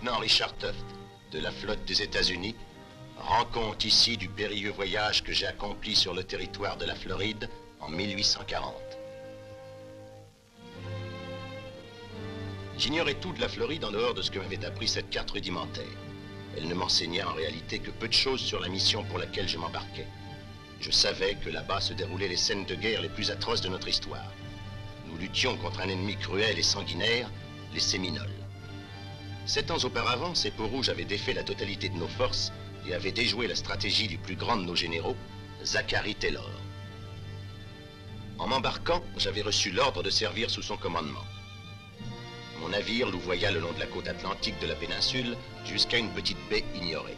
lieutenant Richard Tuft, de la flotte des États-Unis, rend compte ici du périlleux voyage que j'ai accompli sur le territoire de la Floride en 1840. J'ignorais tout de la Floride en dehors de ce que m'avait appris cette carte rudimentaire. Elle ne m'enseignait en réalité que peu de choses sur la mission pour laquelle je m'embarquais. Je savais que là-bas se déroulaient les scènes de guerre les plus atroces de notre histoire. Nous luttions contre un ennemi cruel et sanguinaire, les Séminoles. 7 ans auparavant, ces peaux-rouges avaient défait la totalité de nos forces et avaient déjoué la stratégie du plus grand de nos généraux, Zachary Taylor. En m'embarquant, j'avais reçu l'ordre de servir sous son commandement. Mon navire louvoya le long de la côte atlantique de la péninsule jusqu'à une petite baie ignorée.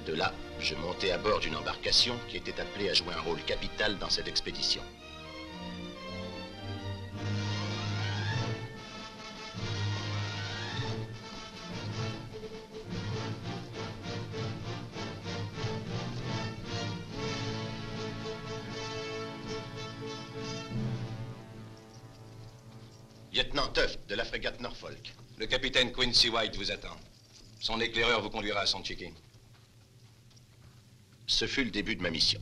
De là, je montai à bord d'une embarcation qui était appelée à jouer un rôle capital dans cette expédition. Lieutenant Tuft, de la frégate Norfolk. Le capitaine Quincy White vous attend. Son éclaireur vous conduira à Sonchiqui. Ce fut le début de ma mission.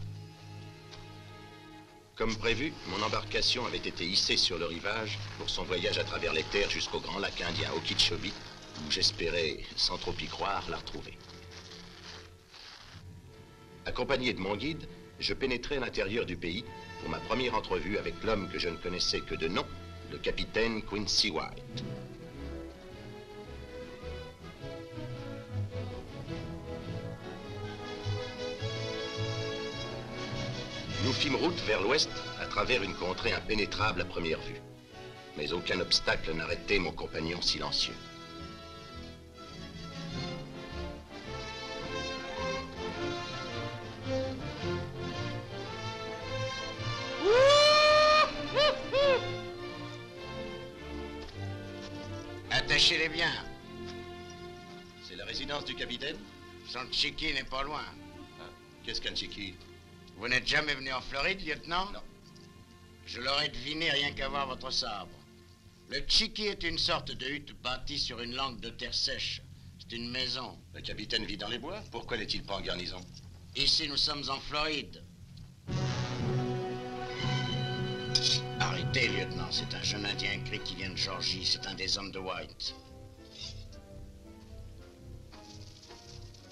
Comme prévu, mon embarcation avait été hissée sur le rivage pour son voyage à travers les terres jusqu'au grand lac indien Okeechobee, où j'espérais, sans trop y croire, la retrouver. Accompagné de mon guide, je pénétrai à l'intérieur du pays pour ma première entrevue avec l'homme que je ne connaissais que de nom, le capitaine Quincy White. Nous fîmes route vers l'ouest à travers une contrée impénétrable à première vue. Mais aucun obstacle n'arrêtait mon compagnon silencieux. Attachez-les bien. C'est la résidence du capitaine? Sonchiqui n'est pas loin. Ah, qu'est-ce qu'un Chiki? Vous n'êtes jamais venu en Floride, lieutenant? Non. Je l'aurais deviné rien qu'à voir votre sabre. Le Chiki est une sorte de hutte bâtie sur une langue de terre sèche. C'est une maison. Le capitaine vit dans les bois? Pourquoi n'est-il pas en garnison? Ici, nous sommes en Floride. Arrêtez, lieutenant. C'est un jeune Indien gris qui vient de Georgie. C'est un des hommes de White.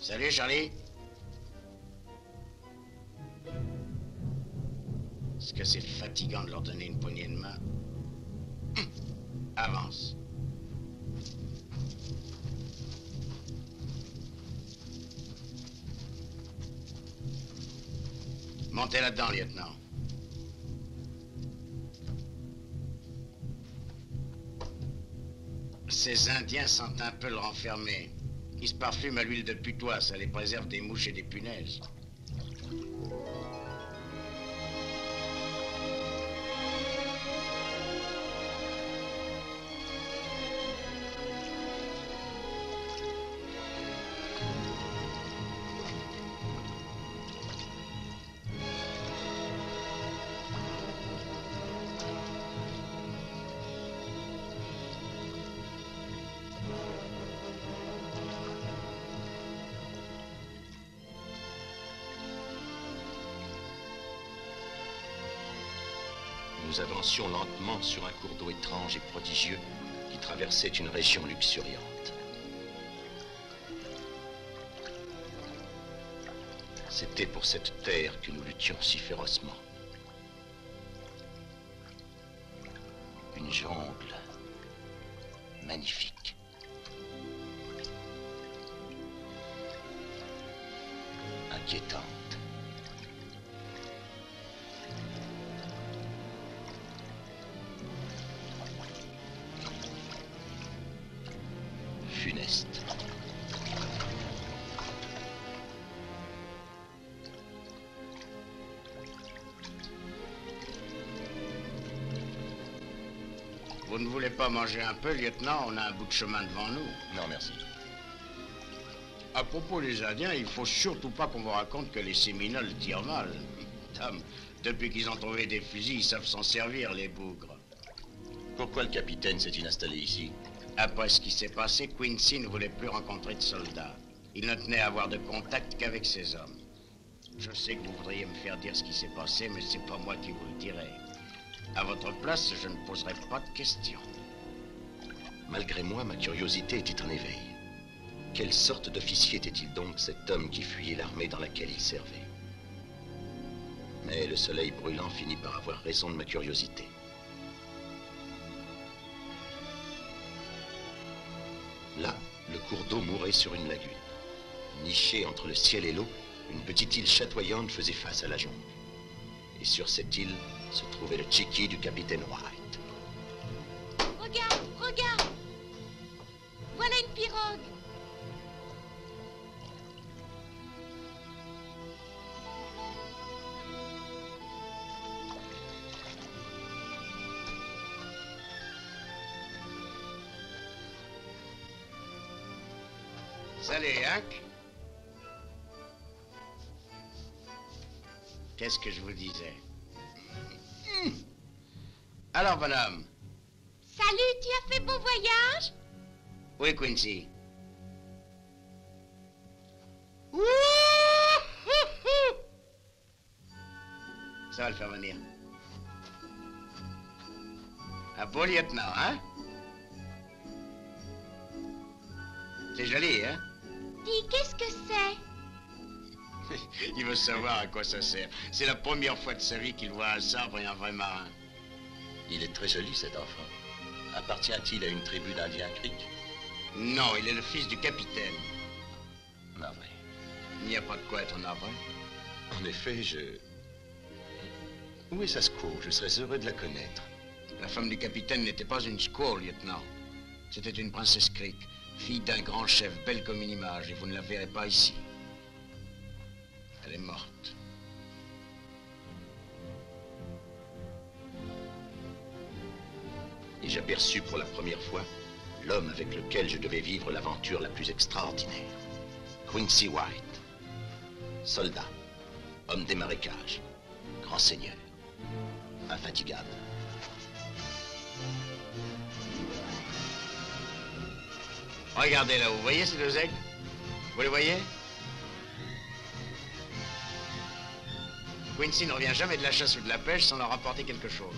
Salut, Charlie. Est-ce que c'est fatigant de leur donner une poignée de main? Avance. Montez là-dedans, lieutenant. Ces Indiens sentent un peu le renfermer. Ils se parfument à l'huile de putois, ça les préserve des mouches et des punaises. Nous avancions lentement sur un cours d'eau étrange et prodigieux qui traversait une région luxuriante. C'était pour cette terre que nous luttions si férocement. Une jungle magnifique. Inquiétante. Funeste. Vous ne voulez pas manger un peu, lieutenant? On a un bout de chemin devant nous. Non, merci. À propos des Indiens, il faut surtout pas qu'on vous raconte que les Séminoles tirent mal. Tom, depuis qu'ils ont trouvé des fusils, ils savent s'en servir, les bougres. Pourquoi le capitaine s'est-il installé ici? Après ce qui s'est passé, Quincy ne voulait plus rencontrer de soldats. Il ne tenait à avoir de contact qu'avec ses hommes. Je sais que vous voudriez me faire dire ce qui s'est passé, mais c'est pas moi qui vous le dirai. À votre place, je ne poserai pas de questions. Malgré moi, ma curiosité était en éveil. Quelle sorte d'officier était-il donc, cet homme qui fuyait l'armée dans laquelle il servait? Mais le soleil brûlant finit par avoir raison de ma curiosité. Là, le cours d'eau mourait sur une lagune. Nichée entre le ciel et l'eau, une petite île chatoyante faisait face à la jungle. Et sur cette île se trouvait le Chiki du capitaine White. Regarde, regarde! Voilà une pirogue! Salut, Hank. Qu'est-ce que je vous disais? Alors, bonhomme. Salut, tu as fait bon voyage? Oui, Quincy. Ça va le faire venir. Un beau lieutenant, hein? C'est joli, hein? Dis, qu'est-ce que c'est? Il veut savoir à quoi ça sert. C'est la première fois de sa vie qu'il voit un sabre et un vrai marin. Il est très joli, cet enfant. Appartient-il à une tribu d'Indiens Creek? Non, il est le fils du capitaine. Navré. Il n'y a pas de quoi être navré. En effet, Où est sa squaw? Je serais heureux de la connaître. La femme du capitaine n'était pas une squaw, lieutenant. C'était une princesse Creek, fille d'un grand chef, belle comme une image, et vous ne la verrez pas ici. Elle est morte. Et j'aperçus pour la première fois l'homme avec lequel je devais vivre l'aventure la plus extraordinaire. Quincy White. Soldat. Homme des marécages. Grand seigneur. Infatigable. Regardez là, vous voyez ces deux aigles? Vous les voyez? Quincy ne revient jamais de la chasse ou de la pêche sans leur apporter quelque chose.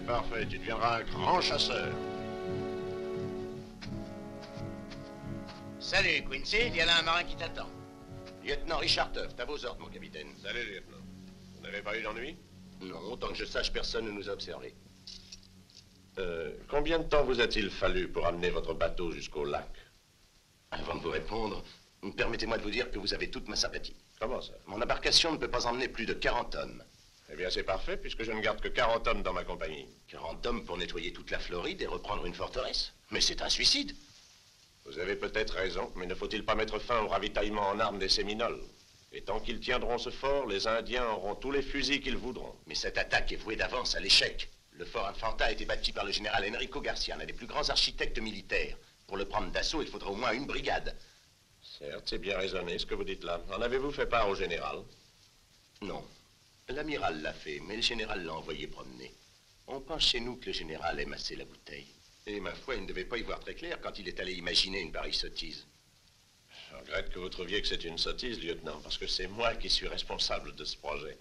Parfait, tu deviendras un grand chasseur. Salut, Quincy, il y a là un marin qui t'attend. Lieutenant Richard Tuft, à vos ordres, mon capitaine. Salut, lieutenant. Vous n'avez pas eu d'ennui? Non, autant que je sache, personne ne nous a observés. Combien de temps vous a-t-il fallu pour amener votre bateau jusqu'au lac? Avant de vous répondre, permettez-moi de vous dire que vous avez toute ma sympathie. Comment ça? Mon embarcation ne peut pas emmener plus de 40 hommes. Eh bien, c'est parfait, puisque je ne garde que 40 hommes dans ma compagnie. 40 hommes pour nettoyer toute la Floride et reprendre une forteresse? Mais c'est un suicide. Vous avez peut-être raison, mais ne faut-il pas mettre fin au ravitaillement en armes des Séminoles? Et tant qu'ils tiendront ce fort, les Indiens auront tous les fusils qu'ils voudront. Mais cette attaque est vouée d'avance à l'échec. Le fort Infanta a été bâti par le général Enrico Garcia, l'un des plus grands architectes militaires. Pour le prendre d'assaut, il faudra au moins une brigade. Certes, c'est bien raisonné ce que vous dites là. En avez-vous fait part au général? Non. L'amiral l'a fait, mais le général l'a envoyé promener. On pense chez nous que le général aime assez la bouteille. Et ma foi, il ne devait pas y voir très clair quand il est allé imaginer une pareille sottise. Je regrette que vous trouviez que c'est une sottise, lieutenant, parce que c'est moi qui suis responsable de ce projet.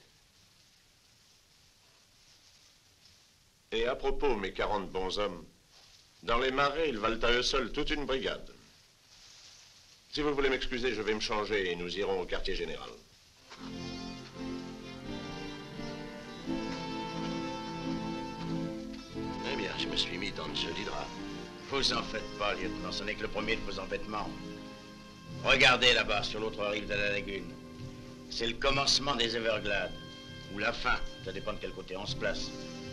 Et à propos, mes 40 bons hommes, dans les marais, ils valent à eux seuls toute une brigade. Si vous voulez m'excuser, je vais me changer et nous irons au quartier général. Eh bien, je me suis mis dans de jolis draps. Vous en faites pas, lieutenant, ce n'est que le premier de vos embêtements. Regardez là-bas, sur l'autre rive de la lagune. C'est le commencement des Everglades. Ou la fin, ça dépend de quel côté on se place.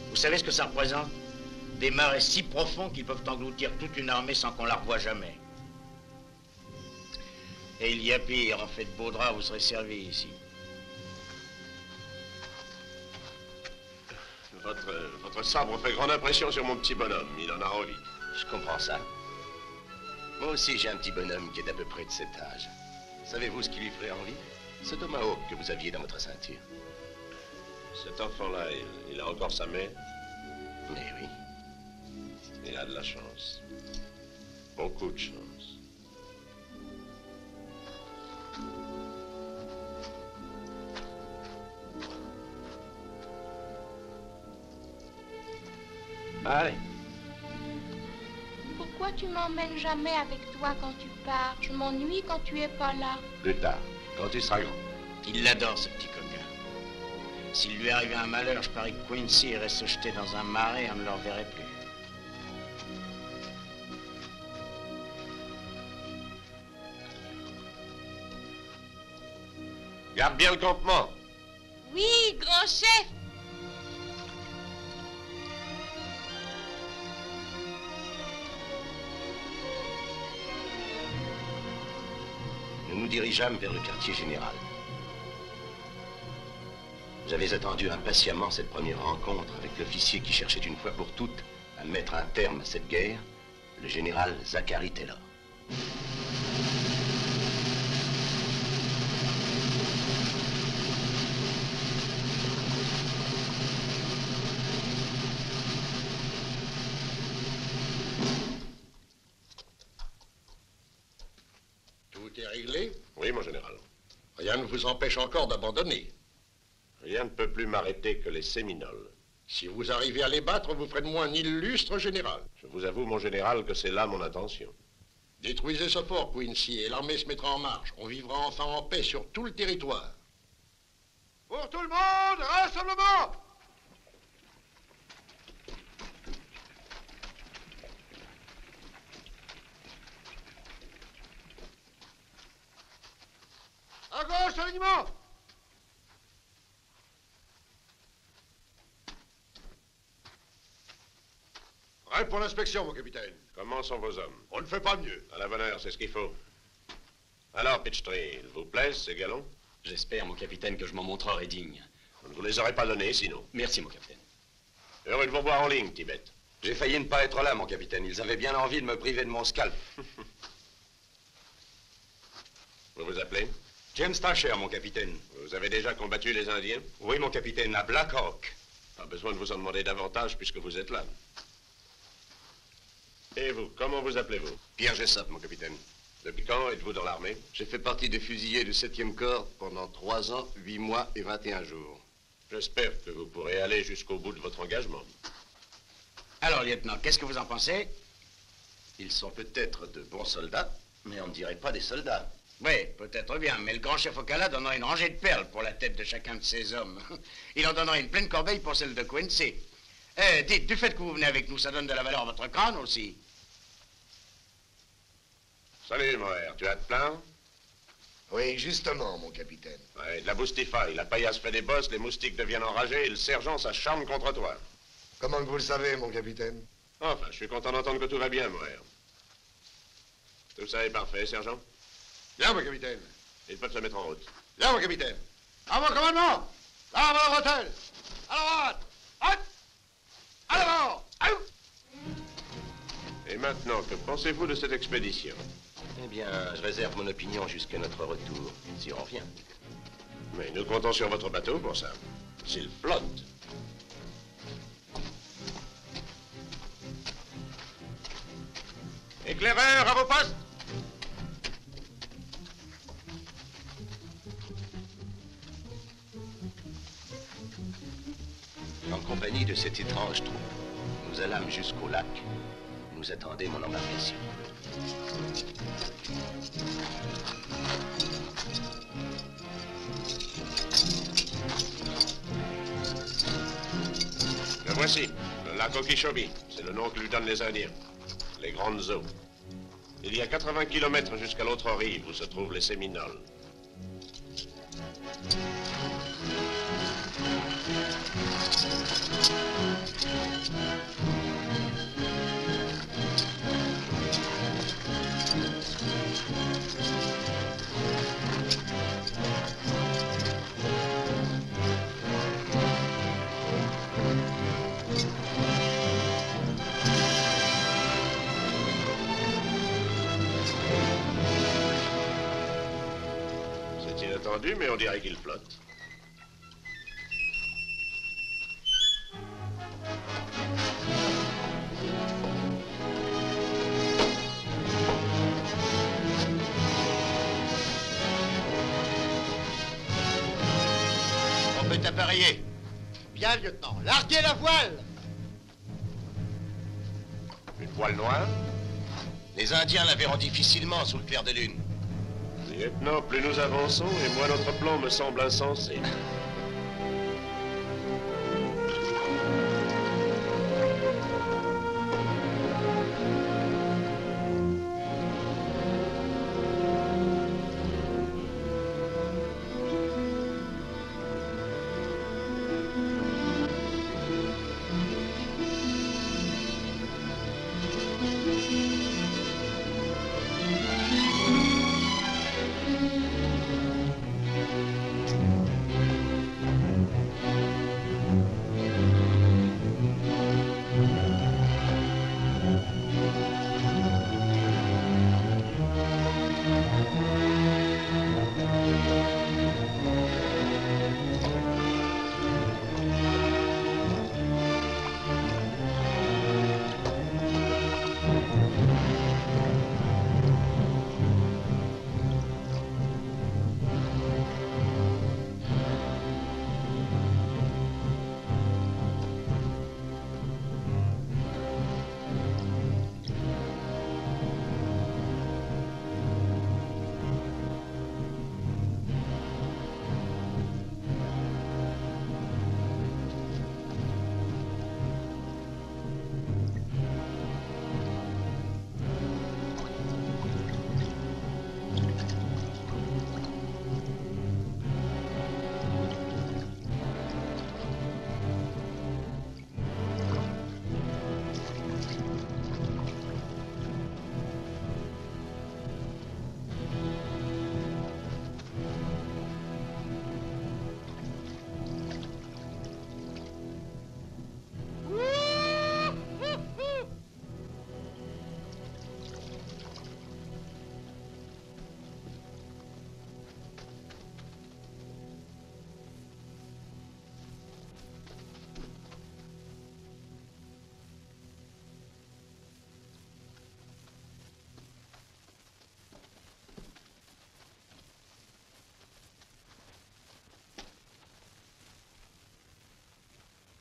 Vous savez ce que ça représente? Des marais si profonds qu'ils peuvent engloutir toute une armée sans qu'on la revoie jamais. Et il y a pire, en fait de beaux draps, vous serez servi ici. Votre sabre fait grande impression sur mon petit bonhomme. Il en a envie. Je comprends ça. Moi aussi, j'ai un petit bonhomme qui est à peu près de cet âge. Savez-vous ce qui lui ferait envie? Ce tomahawk que vous aviez dans votre ceinture. Cet enfant-là, il a encore sa mère. Mais oui. Il a de la chance. Beaucoup de chance. Allez. Pourquoi tu m'emmènes jamais avec toi quand tu pars? Je m'ennuie quand tu es pas là. Plus tard, quand tu seras grand. Il l'adore, ce petit coquin. S'il lui arrivait un malheur, je parie que Quincy irait se jeter dans un marais et on ne le reverrait plus. Garde bien le campement. Oui, grand chef. Nous nous dirigeâmes vers le quartier général. J'avais attendu impatiemment cette première rencontre avec l'officier qui cherchait une fois pour toutes à mettre un terme à cette guerre, le général Zachary Taylor. Tout est réglé? Oui, mon général. Rien ne vous empêche encore d'abandonner. Rien ne peut plus m'arrêter que les Séminoles. Si vous arrivez à les battre, vous ferez de moi un illustre général. Je vous avoue, mon général, que c'est là mon intention. Détruisez ce fort, Quincy, et l'armée se mettra en marche. On vivra enfin en paix sur tout le territoire. Pour tout le monde, rassemblement! À gauche, alignement! Prêt pour l'inspection, mon capitaine. Comment sont vos hommes? On ne fait pas mieux. À la bonne heure, c'est ce qu'il faut. Alors, Peachtree, il vous plaît, ces galons? J'espère, mon capitaine, que je m'en montrerai digne. On ne vous les aurait pas donnés, sinon. Merci, mon capitaine. Heureux de vous voir en ligne, Tibet. J'ai failli ne pas être là, mon capitaine. Ils avaient bien envie de me priver de mon scalp. Vous vous appelez? James Tasher, mon capitaine. Vous avez déjà combattu les Indiens? Oui, mon capitaine, à Black Hawk. Pas besoin de vous en demander davantage puisque vous êtes là. Et vous, comment vous appelez-vous? Pierre Jessop, mon capitaine. Depuis quand êtes-vous dans l'armée? J'ai fait partie des fusiliers du 7e corps pendant 3 ans, 8 mois et 21 jours. J'espère que vous pourrez aller jusqu'au bout de votre engagement. Alors, lieutenant, qu'est-ce que vous en pensez? Ils sont peut-être de bons soldats, mais on ne dirait pas des soldats. Oui, peut-être bien, mais le grand chef Ocala donnera une rangée de perles pour la tête de chacun de ses hommes. Il en donnera une pleine corbeille pour celle de Quincy. Eh, dites, du fait que vous venez avec nous, ça donne de la valeur à votre crâne aussi. Salut, Moher, tu as de plein? Oui, justement, mon capitaine. Ouais, de la boustifaille. La paillasse fait des bosses, les moustiques deviennent enragés et le sergent s'acharne contre toi. Comment que vous le savez, mon capitaine? Enfin, je suis content d'entendre que tout va bien, Moher. Tout ça est parfait, sergent? Bien, mon capitaine. Ils peuvent se mettre en route. Bien, mon capitaine. À mon commandement! Là, à votre hôtel! À la droite! Haute! À l'avant! Et maintenant, que pensez-vous de cette expédition? Eh bien, je réserve mon opinion jusqu'à notre retour, si on revient. Mais nous comptons sur votre bateau pour ça. S'il flotte. Éclaireur, à vos postes! En compagnie de cette étrange troupe, nous allâmes jusqu'au lac. Nous attendait mon embarcation. Le voici, le lac Okeechobee. C'est le nom que lui donnent les Indiens. Les grandes eaux. Il y a 80 kilomètres jusqu'à l'autre rive où se trouvent les Séminoles. C'est inattendu, mais on dirait qu'il flotte. On peut t'appareiller. Bien, lieutenant. Larguez la voile! Une voile noire? Les Indiens la verront difficilement sous le clair de lune. Lieutenant, plus nous avançons, et moins notre plan me semble insensé.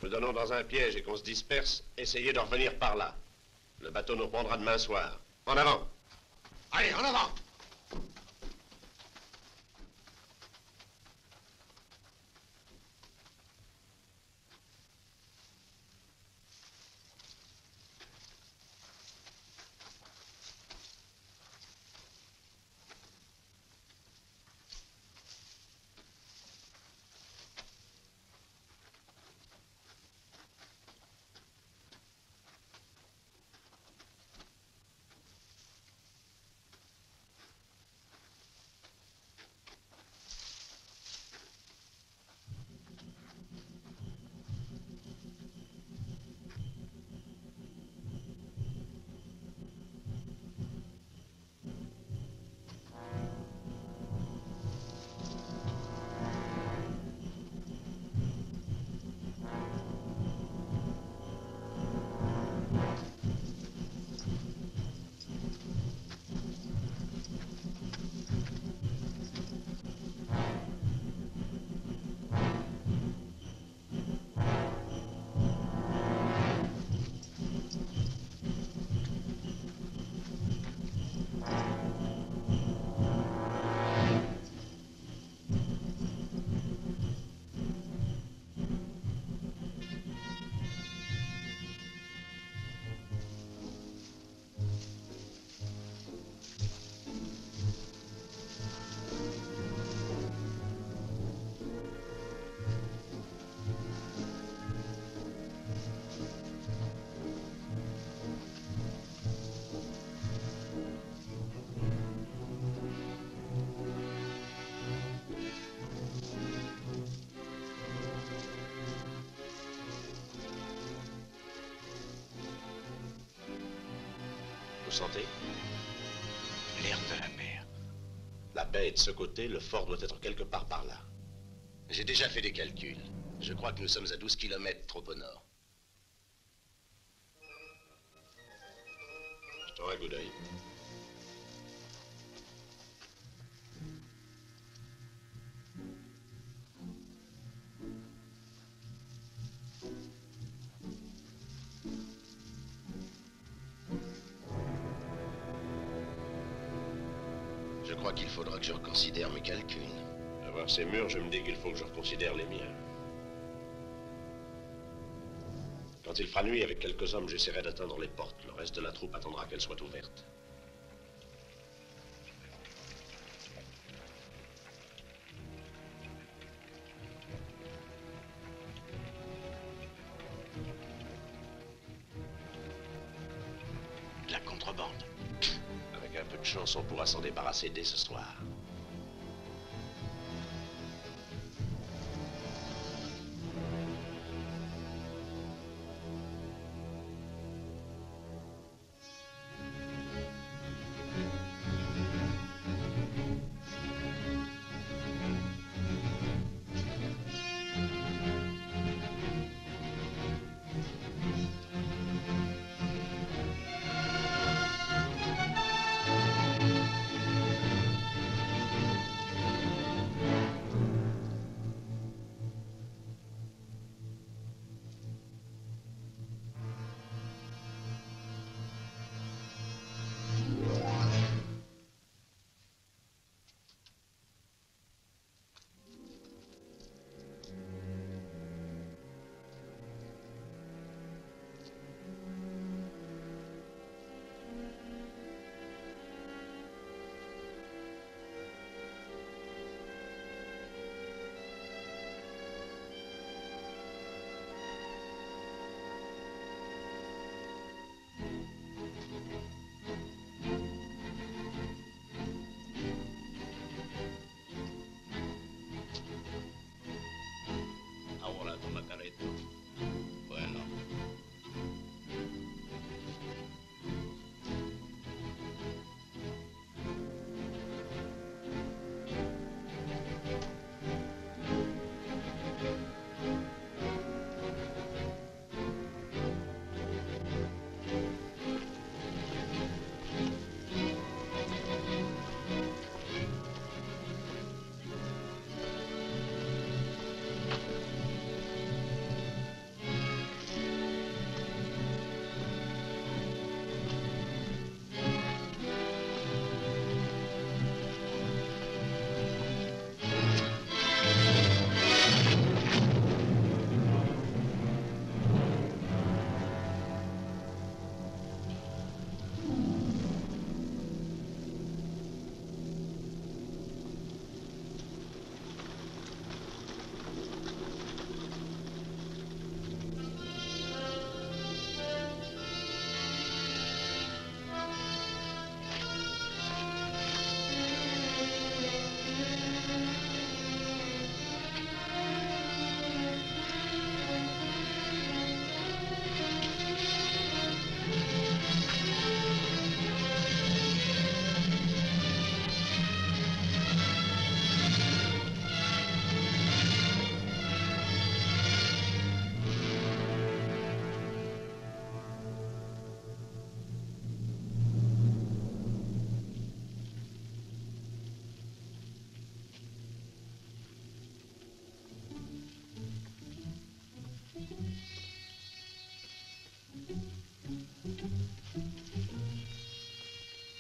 Nous donnons dans un piège et qu'on se disperse, essayez de revenir par là. Le bateau nous reprendra demain soir. En avant! Allez, en avant! Vous sentez? L'air de la mer. La baie est de ce côté, le fort doit être quelque part par là. J'ai déjà fait des calculs. Je crois que nous sommes à 12 kilomètres trop au nord. Jetons un coup d'œil. Je crois qu'il faudra que je reconsidère mes calculs. À voir ces murs, je me dis qu'il faut que je reconsidère les miens. Quand il fera nuit, avec quelques hommes, j'essaierai d'atteindre les portes. Le reste de la troupe attendra qu'elles soient ouvertes. La contrebande. Avec un peu de chance, on pourra s'en débarrasser dès ce soir. Ahora toma careta. Bueno.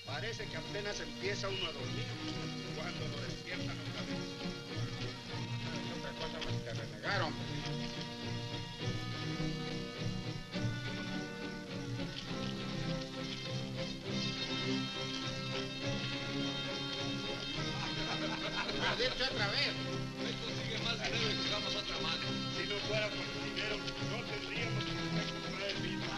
Parece que apenas empieza uno a dormir cuando lo despiertan otra vez. No es otra cosa más que renegar, hombre. Lo he dicho otra vez. Me consigue más dinero y tiramos otra mano. Si no fuera por el dinero, no tendríamos que comprar el vino.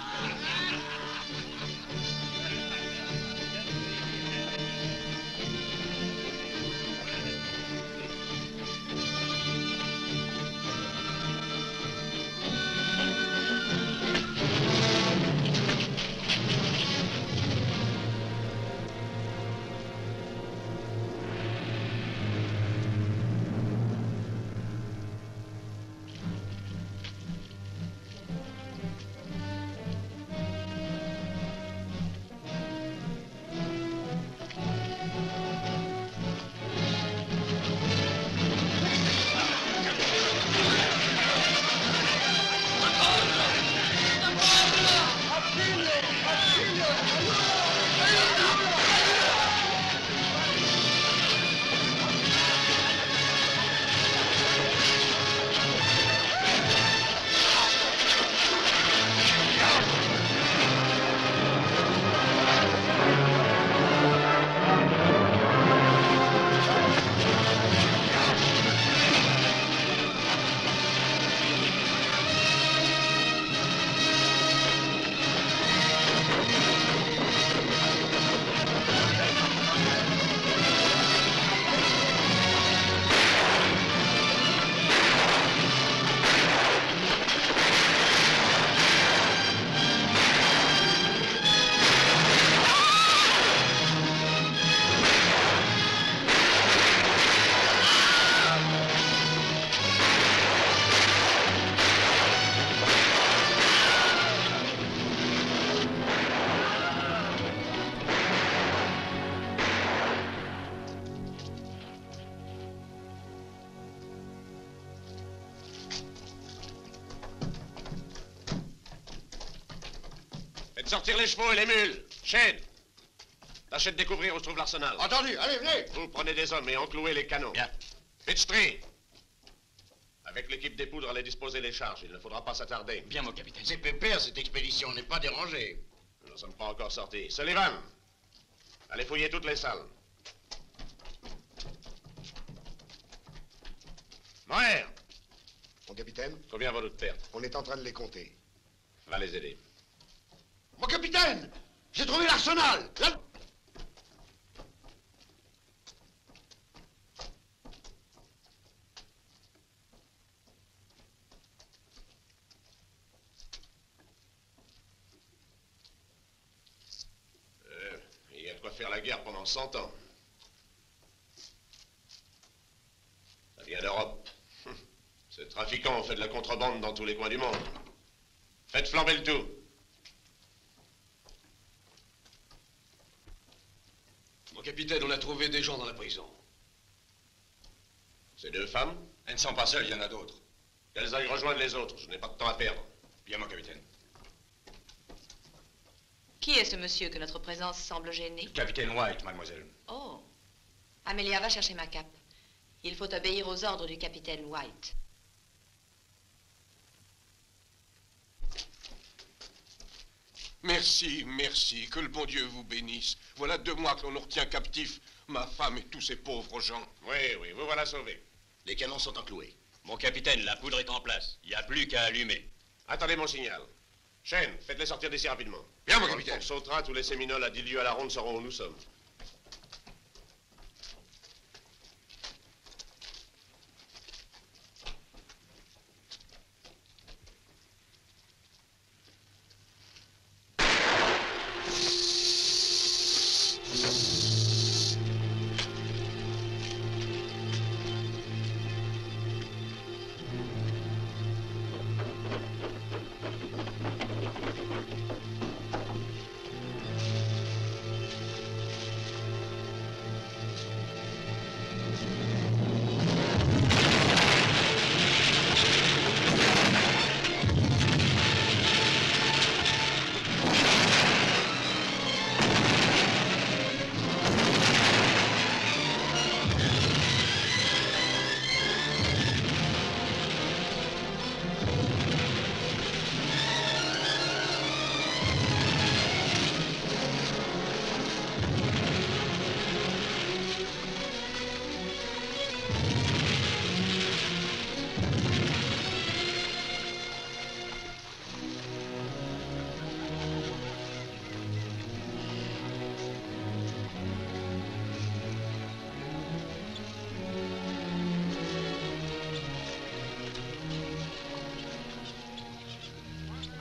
Sortir les chevaux et les mules. Shane, tâchez de découvrir où se trouve l'arsenal. Entendu, allez, venez. Vous prenez des hommes et enclouez les canons. Bien. Pitchtree. Avec l'équipe des poudres, allez disposer les charges. Il ne faudra pas s'attarder. Bien, mon capitaine. C'est pépère, cette expédition, on n'est pas dérangé. Nous n'en sommes pas encore sortis. Sullivan, allez fouiller toutes les salles. Moher, Mon capitaine, combien vaut notre perte? on est en train de les compter. Va les aider. Mon capitaine, j'ai trouvé l'arsenal. Là... Il y a de quoi faire la guerre pendant 100 ans. Ça vient d'Europe. Ces trafiquants ont fait de la contrebande dans tous les coins du monde. Faites flamber le tout. Mon capitaine, on a trouvé des gens dans la prison. Ces deux femmes, Elles ne sont pas seules, il y en a d'autres. qu'elles aillent rejoindre les autres. Je n'ai pas de temps à perdre. Bien, mon capitaine. Qui est ce monsieur que notre présence semble gêner? Capitaine White, mademoiselle. Oh. Amelia, va chercher ma cape. Il faut obéir aux ordres du capitaine White. Merci, merci, que le bon Dieu vous bénisse. Voilà 2 mois que l'on nous retient captifs, ma femme et tous ces pauvres gens. Oui, oui, vous voilà sauvés. Les canons sont encloués. Mon capitaine, la poudre est en place. Il n'y a plus qu'à allumer. Attendez mon signal. Shane, faites-les sortir d'ici rapidement. Bien, mon Quand capitaine. le fort sautera, tous les Séminoles à 10 lieues à la ronde sauront où nous sommes.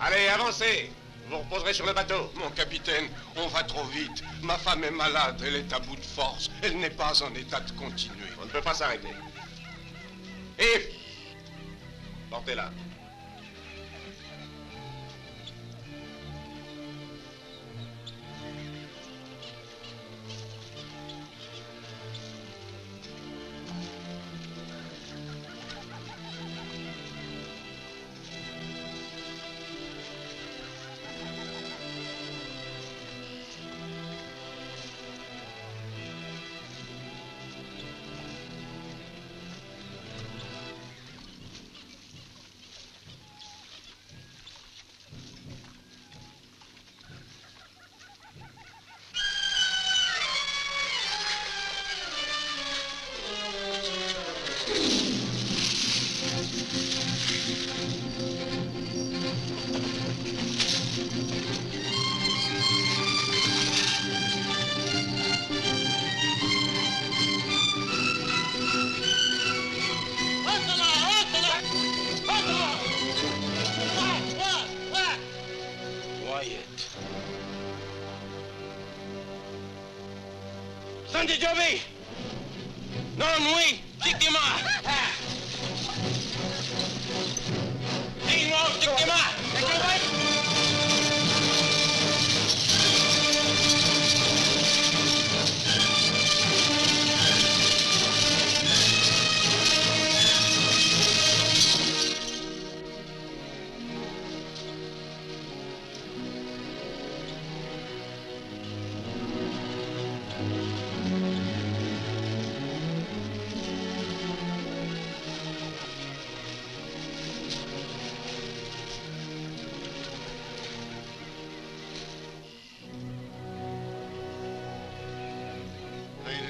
Allez, avancez. Vous vous reposerez sur le bateau. Mon capitaine, on va trop vite. Ma femme est malade, elle est à bout de force. Elle n'est pas en état de continuer. On ne peut pas s'arrêter. If, portez-la. Wyatt. Sandy Joby! Non, oui! Dites-moi! Dis-moi, dites-moi!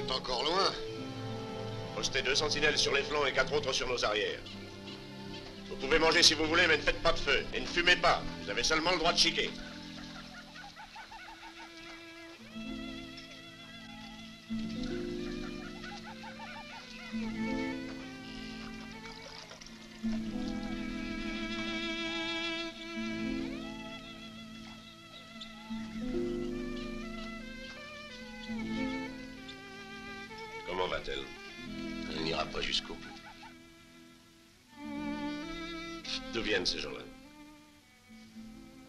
est encore loin. Postez 2 sentinelles sur les flancs et 4 autres sur nos arrières. Vous pouvez manger si vous voulez, mais ne faites pas de feu. Et ne fumez pas. Vous avez seulement le droit de chiquer. Comment va-t-elle? Elle n'ira pas jusqu'au bout. D'où viennent ces gens-là?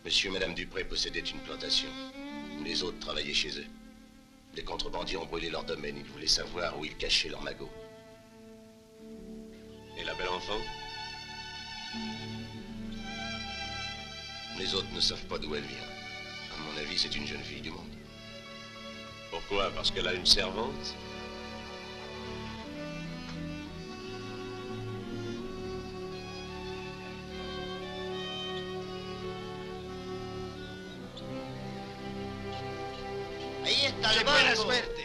Monsieur et Madame Dupré possédaient une plantation. Les autres travaillaient chez eux. Les contrebandiers ont brûlé leur domaine. Ils voulaient savoir où ils cachaient leurs magots. Et la belle enfant? Les autres ne savent pas d'où elle vient. À mon avis, c'est une jeune fille du monde. Pourquoi? Parce qu'elle a une servante? C'est buena suerte.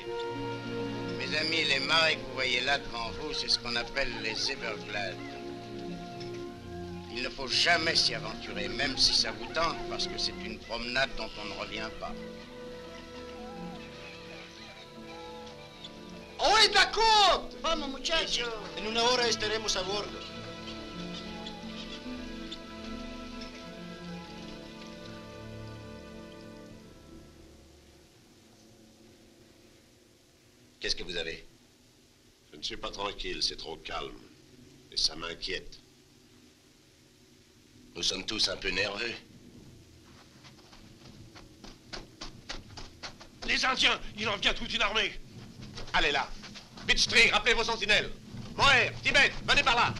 Mes amis, les marais que vous voyez là devant vous, c'est ce qu'on appelle les Everglades. Il ne faut jamais s'y aventurer, même si ça vous tente, parce que c'est une promenade dont on ne revient pas. ¡Oída, Kurt! Vamos, muchachos. En una hora estaremos a bordo. Qu'est-ce que vous avez? Je ne suis pas tranquille, c'est trop calme. Et ça m'inquiète. Nous sommes tous un peu nerveux. Les Indiens, il en vient toute une armée. Allez là. Bitch-Tree, rappelez vos sentinelles. Moher, Tibet, venez par là.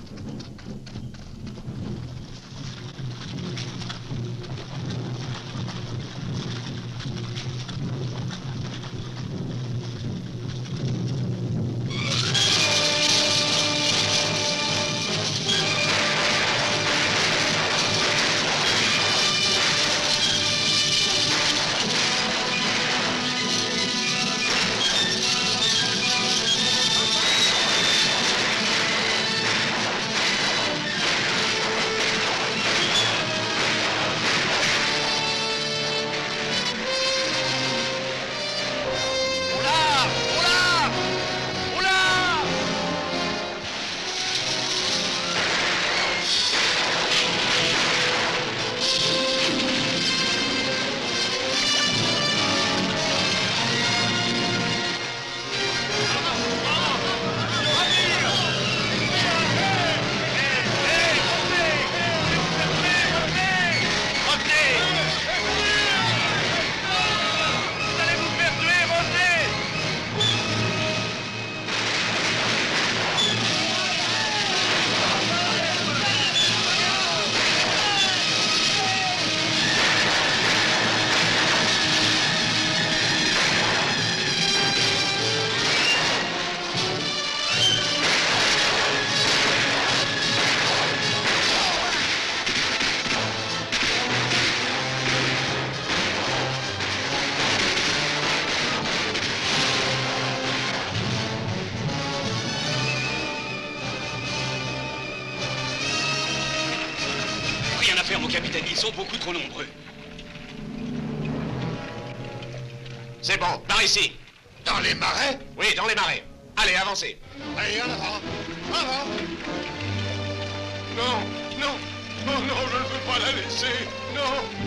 Rien à faire, mon capitaine, ils sont beaucoup trop nombreux. C'est bon, par ici. Dans les marais? Oui, dans les marais. Allez, avancez. Allez, en avant. Avant. Non, non, oh non, je ne veux pas la laisser. Non.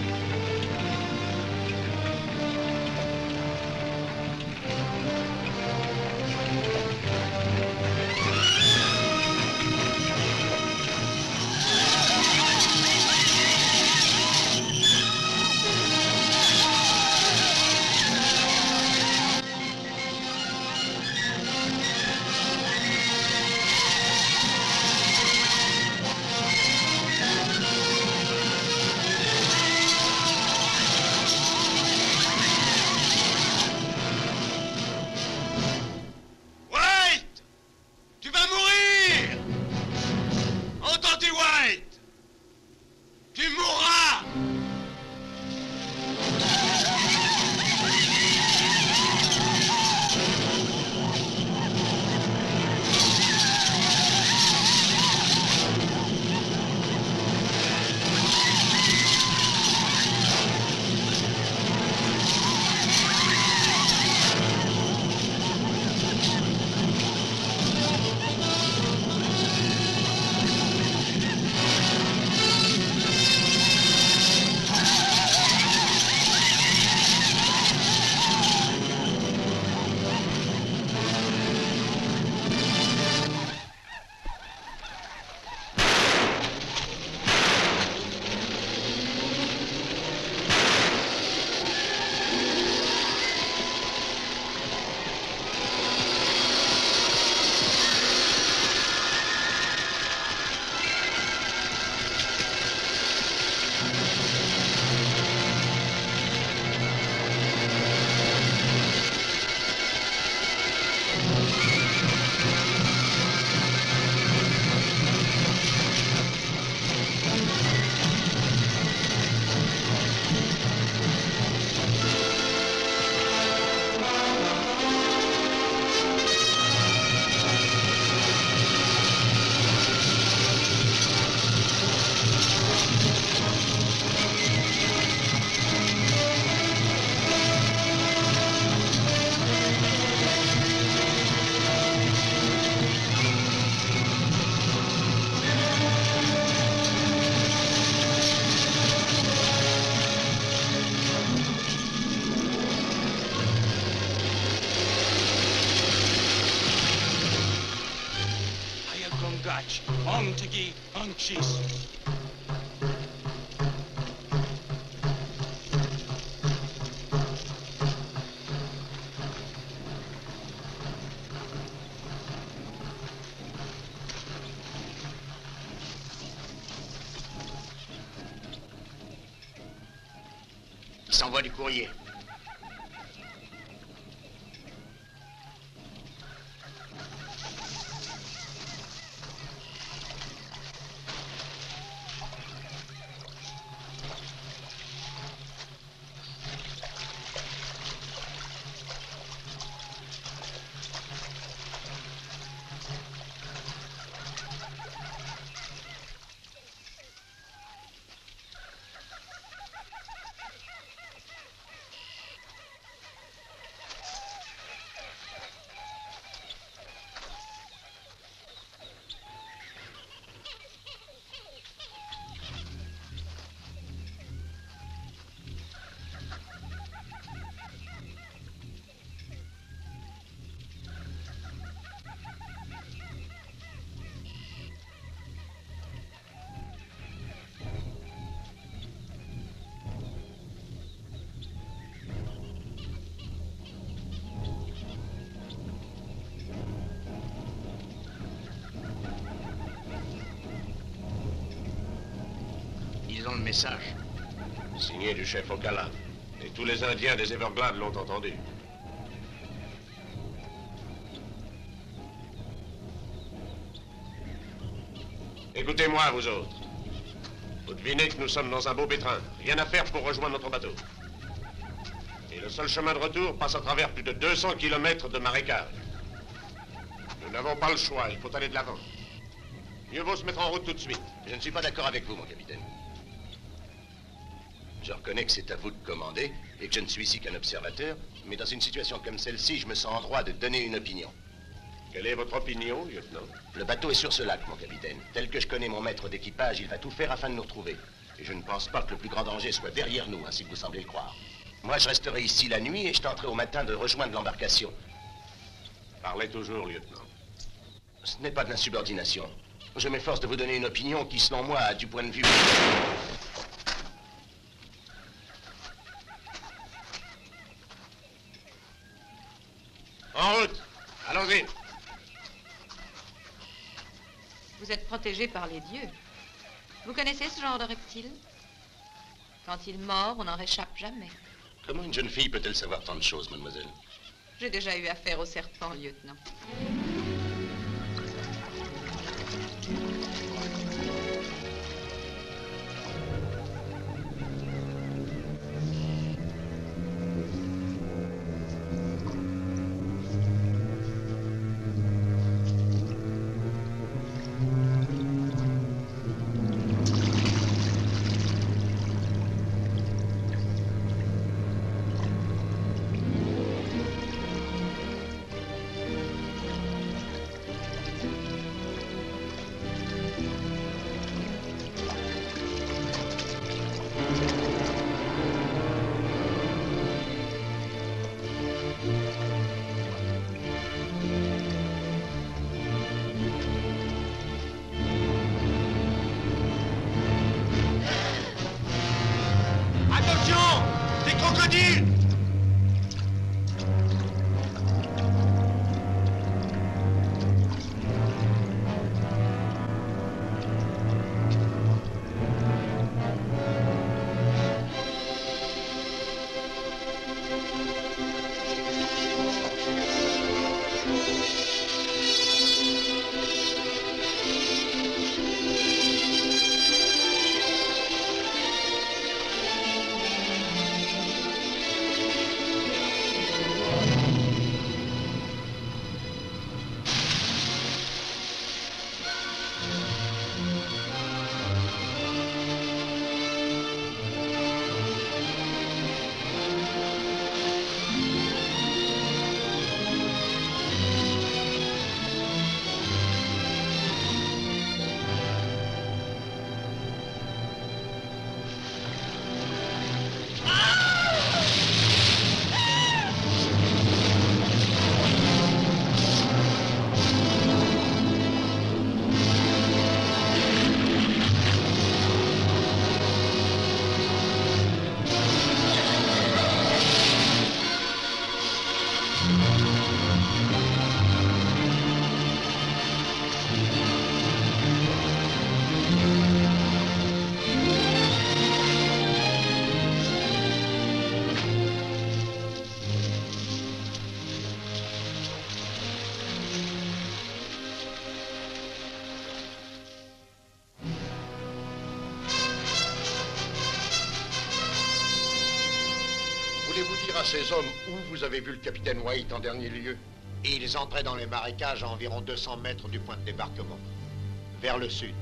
March, Montague, Anchis. Il s'envoie du courrier. Ils ont le message. Signé du chef Ocala. Et tous les Indiens des Everglades l'ont entendu. Écoutez-moi, vous autres. Vous devinez que nous sommes dans un beau pétrin. Rien à faire pour rejoindre notre bateau. Et le seul chemin de retour passe à travers plus de 200 kilomètres de marécage. Nous n'avons pas le choix, il faut aller de l'avant. Mieux vaut se mettre en route tout de suite. Je ne suis pas d'accord avec vous, mon capitaine. Je reconnais que c'est à vous de commander et que je ne suis ici qu'un observateur, mais dans une situation comme celle-ci, je me sens en droit de donner une opinion. Quelle est votre opinion, lieutenant? Le bateau est sur ce lac, mon capitaine. Tel que je connais mon maître d'équipage, il va tout faire afin de nous retrouver. Et je ne pense pas que le plus grand danger soit derrière nous, ainsi que vous semblez le croire. Moi, je resterai ici la nuit et je tenterai au matin de rejoindre l'embarcation. Parlez toujours, lieutenant. Ce n'est pas de l'insubordination. Je m'efforce de vous donner une opinion qui, selon moi, a du point de vue... En route! Allons-y! Vous êtes protégé par les dieux. Vous connaissez ce genre de reptile? Quand il mord, on n'en réchappe jamais. Comment une jeune fille peut-elle savoir tant de choses, mademoiselle? J'ai déjà eu affaire au serpent, lieutenant. ces hommes, où vous avez vu le capitaine White en dernier lieu? Ils entraient dans les marécages à environ 200 mètres du point de débarquement, vers le sud.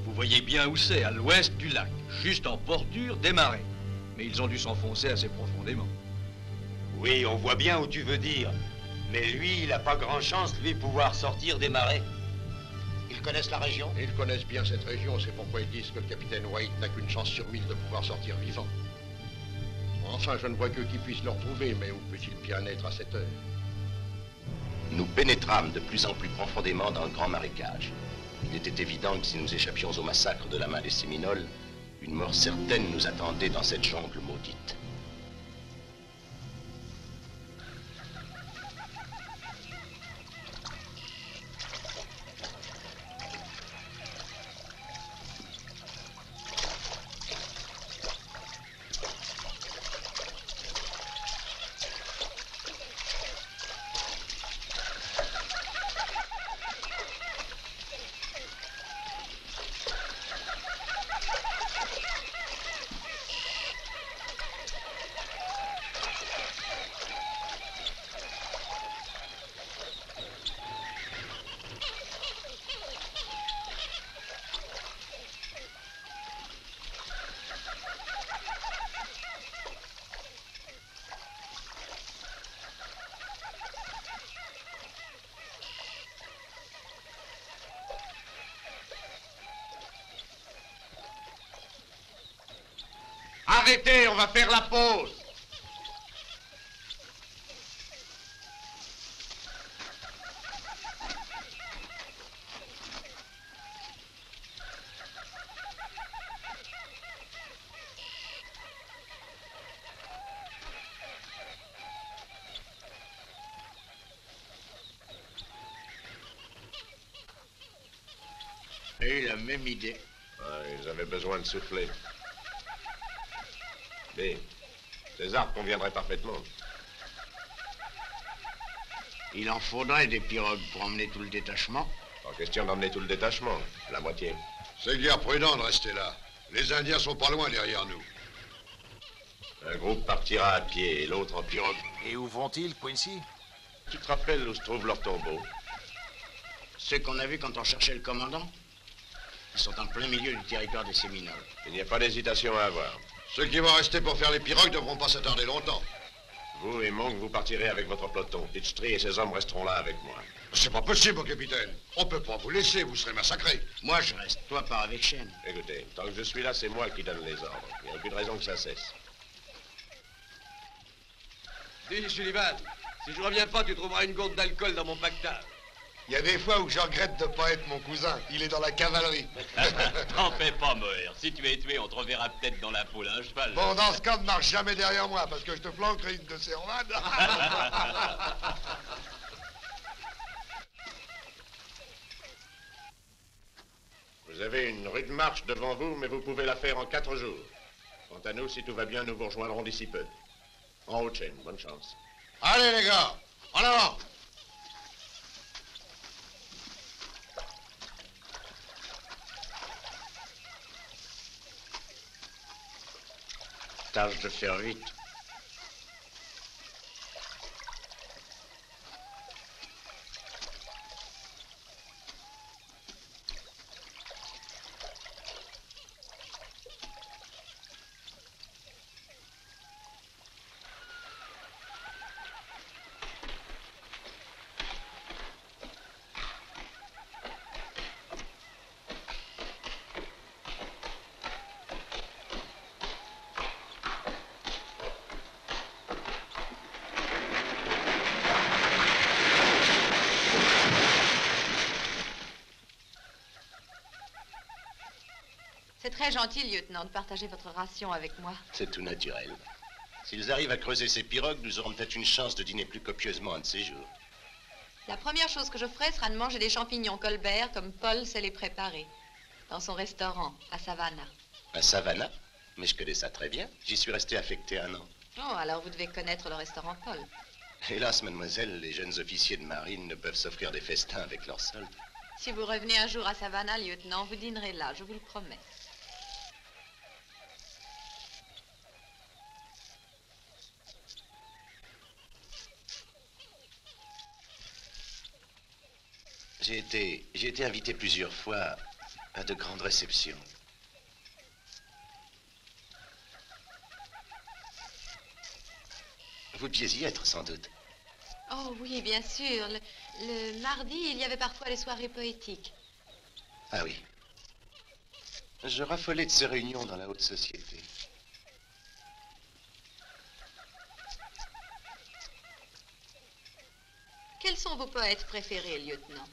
Vous voyez bien où c'est, à l'ouest du lac, juste en bordure des marais. Mais ils ont dû s'enfoncer assez profondément. Oui, on voit bien où tu veux dire. Mais lui, il n'a pas grand chance, lui, pouvoir sortir des marais. Ils connaissent la région? Ils connaissent bien cette région, c'est pourquoi ils disent que le capitaine White n'a qu'une chance sur 1000 de pouvoir sortir vivant. Enfin, je ne vois que qui puisse le retrouver, mais où peut-il bien être à cette heure? Nous pénétrâmes de plus en plus profondément dans le grand marécage. Il était évident que si nous échappions au massacre de la main des Séminoles, une mort certaine nous attendait dans cette jungle maudite. Arrêtez, on va faire la pause. J'ai eu la même idée. Ils avaient besoin de souffler. Mais ces arbres conviendraient parfaitement. Il en faudrait des pirogues pour emmener tout le détachement. Pas question d'emmener tout le détachement, la moitié. C'est guère prudent de rester là. Les Indiens sont pas loin derrière nous. Un groupe partira à pied et l'autre en pirogue. Et où vont-ils, Quincy? Tu te rappelles où se trouve leur tombeau? Ceux qu'on a vus quand on cherchait le commandant. Ils sont en plein milieu du territoire des Séminoles. Il n'y a pas d'hésitation à avoir. Ceux qui vont rester pour faire les pirogues ne devront pas s'attarder longtemps. Vous et Monk, vous partirez avec votre peloton. Pitchtree et ses hommes resteront là avec moi. C'est pas possible, mon capitaine. On peut pas vous laisser, vous serez massacrés. Moi, je reste. Toi, pars avec Chêne. Écoutez, tant que je suis là, c'est moi qui donne les ordres. Il n'y a aucune raison que ça cesse. Dis, Sullivan, si je reviens pas, tu trouveras une gourde d'alcool dans mon pactable. Il y a des fois où je regrette de pas être mon cousin. Il est dans la cavalerie. T'en fais pas, Moher. Si tu es tué, on te reverra peut-être dans la poule à un cheval. Bon, dans ce cas, ne marche jamais derrière moi, parce que je te flanquerai une de ces romanes. Vous avez une rude marche devant vous, mais vous pouvez la faire en 4 jours. Quant à nous, si tout va bien, nous vous rejoindrons d'ici peu. En haut de chaîne, bonne chance. Allez, les gars, en avant! Tâche de faire vite. C'est très gentil, lieutenant, de partager votre ration avec moi. C'est tout naturel. S'ils arrivent à creuser ces pirogues, nous aurons peut-être une chance de dîner plus copieusement un de ces jours. La première chose que je ferai sera de manger des champignons Colbert comme Paul sait les préparer. Dans son restaurant, à Savannah. À Savannah? Mais je connais ça très bien. J'y suis resté affecté 1 an. Oh, alors vous devez connaître le restaurant Paul. Hélas, mademoiselle, les jeunes officiers de marine ne peuvent s'offrir des festins avec leurs soldes. Si vous revenez un jour à Savannah, lieutenant, vous dînerez là, je vous le promets. J'ai été invité plusieurs fois à de grandes réceptions. Vous deviez y être, sans doute. Oh oui, bien sûr. Le mardi, il y avait parfois les soirées poétiques. Ah oui. Je raffolais de ces réunions dans la haute société. Quels sont vos poètes préférés, lieutenant?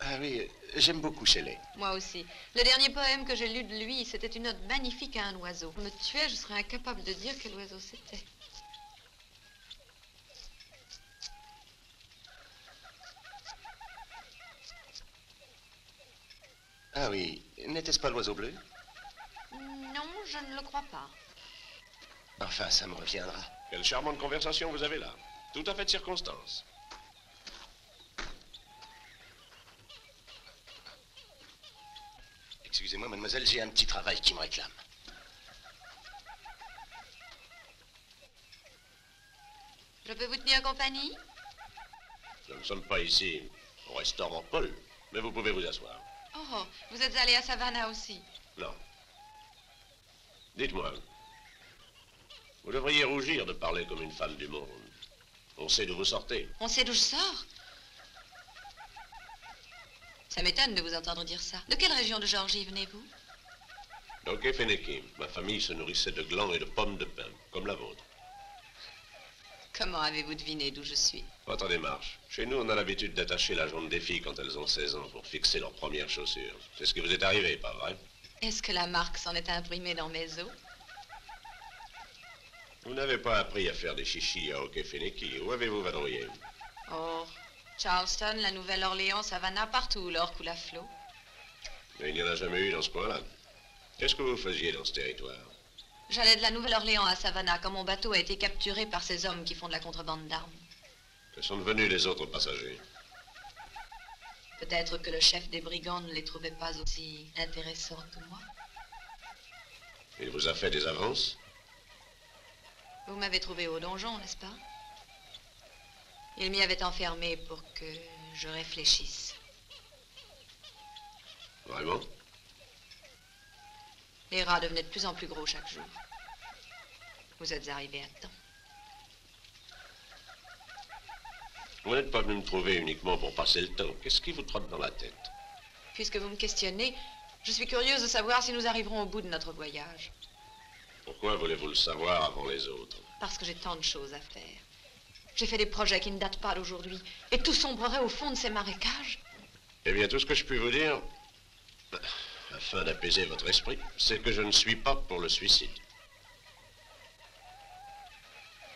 Ah oui, j'aime beaucoup Shelley. Moi aussi. Le dernier poème que j'ai lu de lui, c'était une ode magnifique à un oiseau. Me tuait, je serais incapable de dire quel oiseau c'était. Ah oui, n'était-ce pas l'oiseau bleu? Non, je ne le crois pas. Enfin, ça me reviendra. Quelle charmante conversation vous avez là. Tout à fait de circonstance. Excusez-moi, mademoiselle, j'ai un petit travail qui me réclame. Je peux vous tenir compagnie? Nous ne sommes pas ici au restaurant Paul, mais vous pouvez vous asseoir. Oh, vous êtes allé à Savannah aussi? Non. Dites-moi, vous devriez rougir de parler comme une femme du monde. On sait d'où vous sortez. On sait d'où je sors? Ça m'étonne de vous entendre dire ça. De quelle région de Géorgie venez-vous? d'Okefeneki. Ma famille se nourrissait de glands et de pommes de pin, comme la vôtre. Comment avez-vous deviné d'où je suis? Votre démarche. Chez nous, on a l'habitude d'attacher la jambe des filles quand elles ont 16 ans pour fixer leurs premières chaussures. C'est ce qui vous est arrivé, pas vrai? Est-ce que la marque s'en est imprimée dans mes os? Vous n'avez pas appris à faire des chichis à Okefeneki. Où avez-vous vadrouillé? Oh, Charleston, la Nouvelle-Orléans, Savannah, partout où l'or coule à flot. Mais il n'y en a jamais eu dans ce coin-là. Qu'est-ce que vous faisiez dans ce territoire? J'allais de la Nouvelle-Orléans à Savannah quand mon bateau a été capturé par ces hommes qui font de la contrebande d'armes. Que sont devenus les autres passagers? Peut-être que le chef des brigands ne les trouvait pas aussi intéressants que moi. Il vous a fait des avances? Vous m'avez trouvé au donjon, n'est-ce pas? Il m'y avait enfermé pour que je réfléchisse. Vraiment? Les rats devenaient de plus en plus gros chaque jour. Vous êtes arrivé à temps. Vous n'êtes pas venu me trouver uniquement pour passer le temps. Qu'est-ce qui vous trotte dans la tête? Puisque vous me questionnez, je suis curieuse de savoir si nous arriverons au bout de notre voyage. Pourquoi voulez-vous le savoir avant les autres? Parce que j'ai tant de choses à faire. J'ai fait des projets qui ne datent pas d'aujourd'hui. Et tout sombrerait au fond de ces marécages. Eh bien, tout ce que je puis vous dire, afin d'apaiser votre esprit, c'est que je ne suis pas pour le suicide.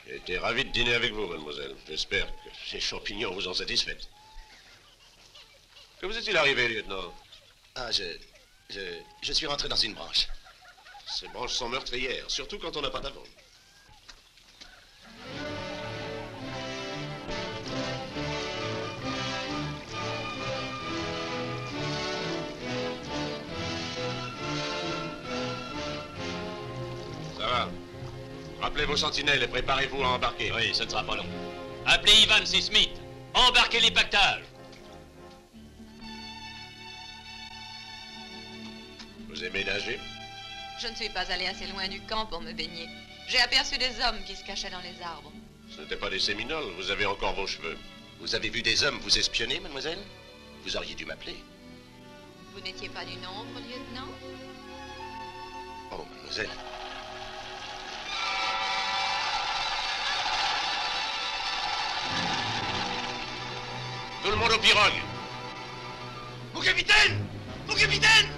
J'ai été ravi de dîner avec vous, mademoiselle. J'espère que ces champignons vous ont satisfaite. Que vous est-il arrivé, lieutenant? Ah, je suis rentré dans une branche. Ces branches sont meurtrières, surtout quand on n'a pas d'avant. Ça va. Rappelez vos sentinelles et préparez-vous à embarquer. Oui, ce ne sera pas long. Appelez Ivan C. Smith. Embarquez les pactages. Vous aimez nager? Je ne suis pas allé assez loin du camp pour me baigner. J'ai aperçu des hommes qui se cachaient dans les arbres. Ce n'étaient pas des Séminoles, vous avez encore vos cheveux. Vous avez vu des hommes vous espionner, mademoiselle? Vous auriez dû m'appeler. Vous n'étiez pas du nombre, lieutenant? Oh, mademoiselle. Tout le monde au pirogue! Mon capitaine! Mon capitaine!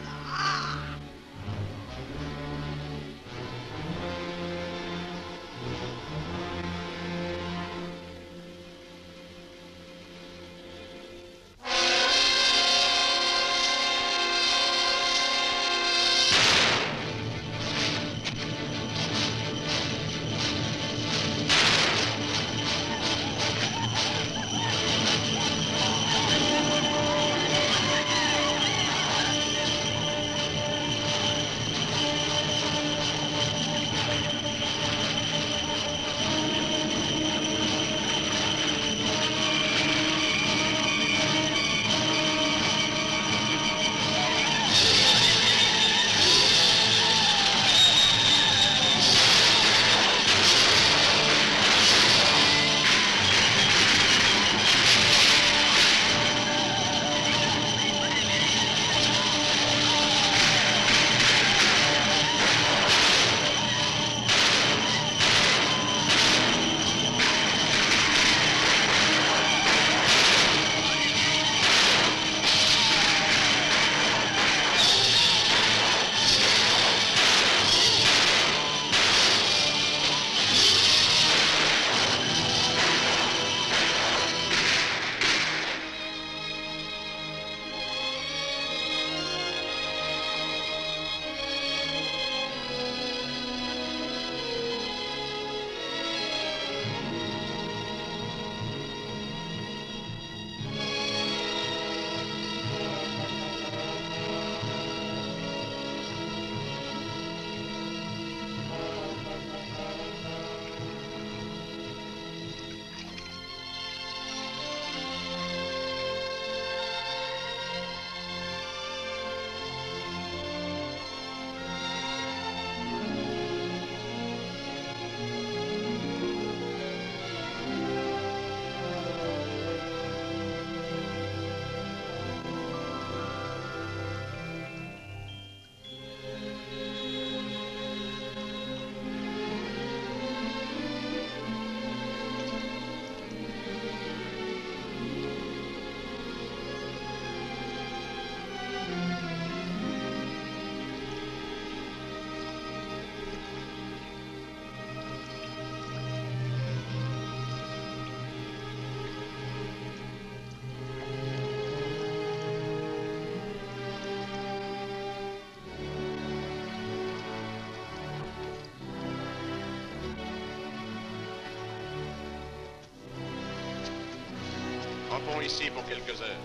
campons ici pour quelques heures.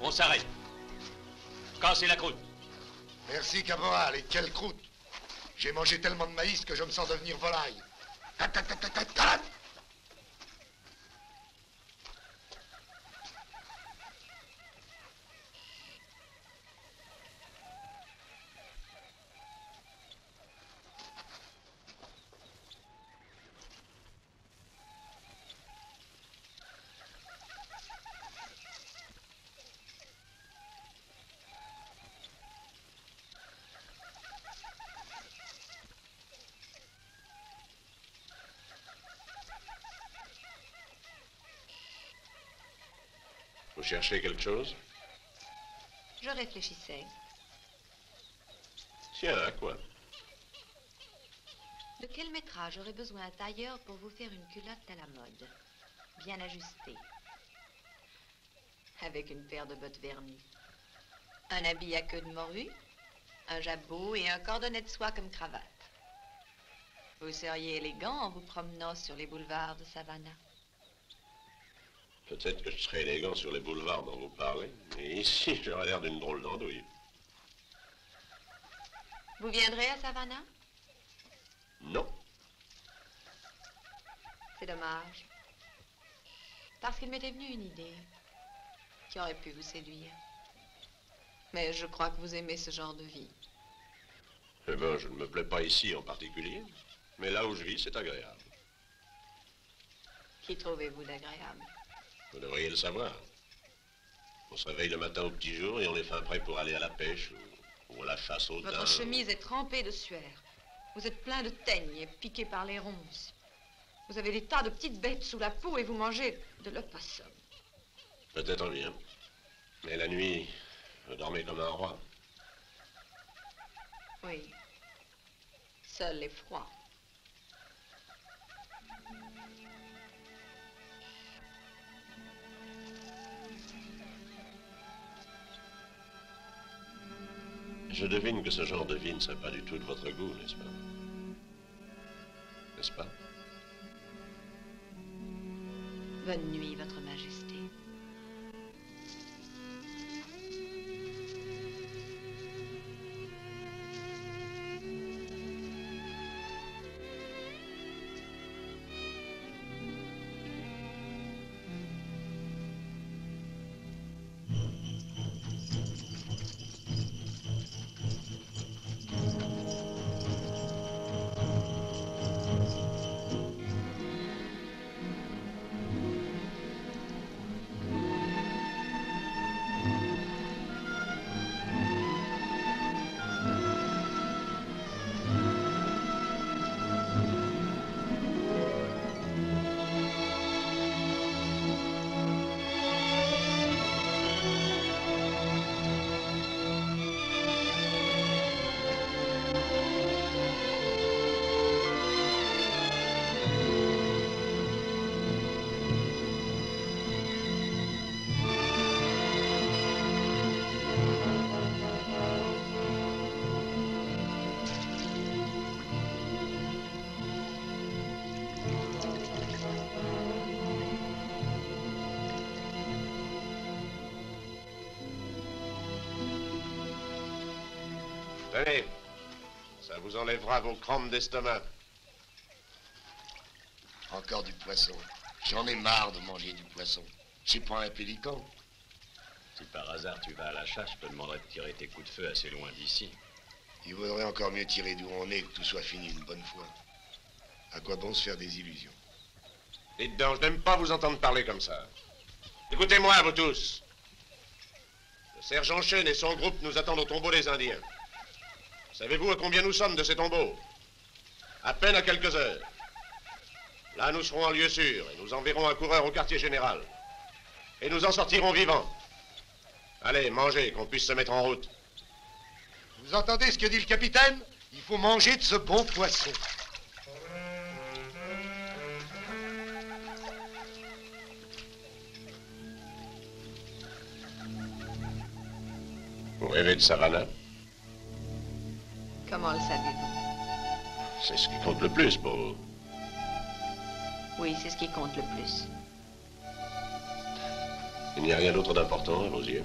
On s'arrête. Cassez la croûte. Merci, caporal. Et quelle croûte! J'ai mangé tellement de maïs que je me sens devenir volaille. Vous cherchez quelque chose? Je réfléchissais. Tiens, à quoi? De quel métrage aurait besoin un tailleur pour vous faire une culotte à la mode? Bien ajustée. Avec une paire de bottes vernies. Un habit à queue de morue, un jabot et un cordonnet de soie comme cravate. Vous seriez élégant en vous promenant sur les boulevards de Savannah. Peut-être que je serai élégant sur les boulevards dont vous parlez, mais ici, j'aurais l'air d'une drôle d'andouille. Vous viendrez à Savannah? Non. C'est dommage. Parce qu'il m'était venu une idée qui aurait pu vous séduire. Mais je crois que vous aimez ce genre de vie. Eh bien, je ne me plais pas ici en particulier, mais là où je vis, c'est agréable. Qui trouvez-vous d'agréable? Vous devriez le savoir. On se réveille le matin au petit jour et on est fin prêt pour aller à la pêche ou à la chasse au daim. Votre chemise est trempée de sueur. Vous êtes plein de teigne et piqué par les ronces. Vous avez des tas de petites bêtes sous la peau et vous mangez de l'opossum. Peut-être bien. Mais la nuit, je dormais comme un roi. Oui. Seul est froid. Je devine que ce genre de vie ne serait pas du tout de votre goût, n'est-ce pas? N'est-ce pas? Bonne nuit, Votre Majesté. Tenez, ça vous enlèvera vos crampes d'estomac. Encore du poisson. J'en ai marre de manger du poisson. Je suis pas un pélican. Si par hasard tu vas à la chasse, je te demanderai de tirer tes coups de feu assez loin d'ici. Il vaudrait encore mieux tirer d'où on est que tout soit fini une bonne fois. À quoi bon se faire des illusions? Dites donc, je n'aime pas vous entendre parler comme ça. Écoutez-moi, vous tous. Le sergent Chen et son groupe nous attendent au tombeau des Indiens. Savez-vous à combien nous sommes de ces tombeaux? À peine à quelques heures. Là, nous serons en lieu sûr et nous enverrons un coureur au quartier général. Et nous en sortirons vivants. Allez, mangez, qu'on puisse se mettre en route. Vous entendez ce que dit le capitaine? Il faut manger de ce bon poisson. Vous rêvez de Savannah? Comment le savez-vous? C'est ce qui compte le plus pour vous. Oui, c'est ce qui compte le plus. Il n'y a rien d'autre d'important à vos yeux?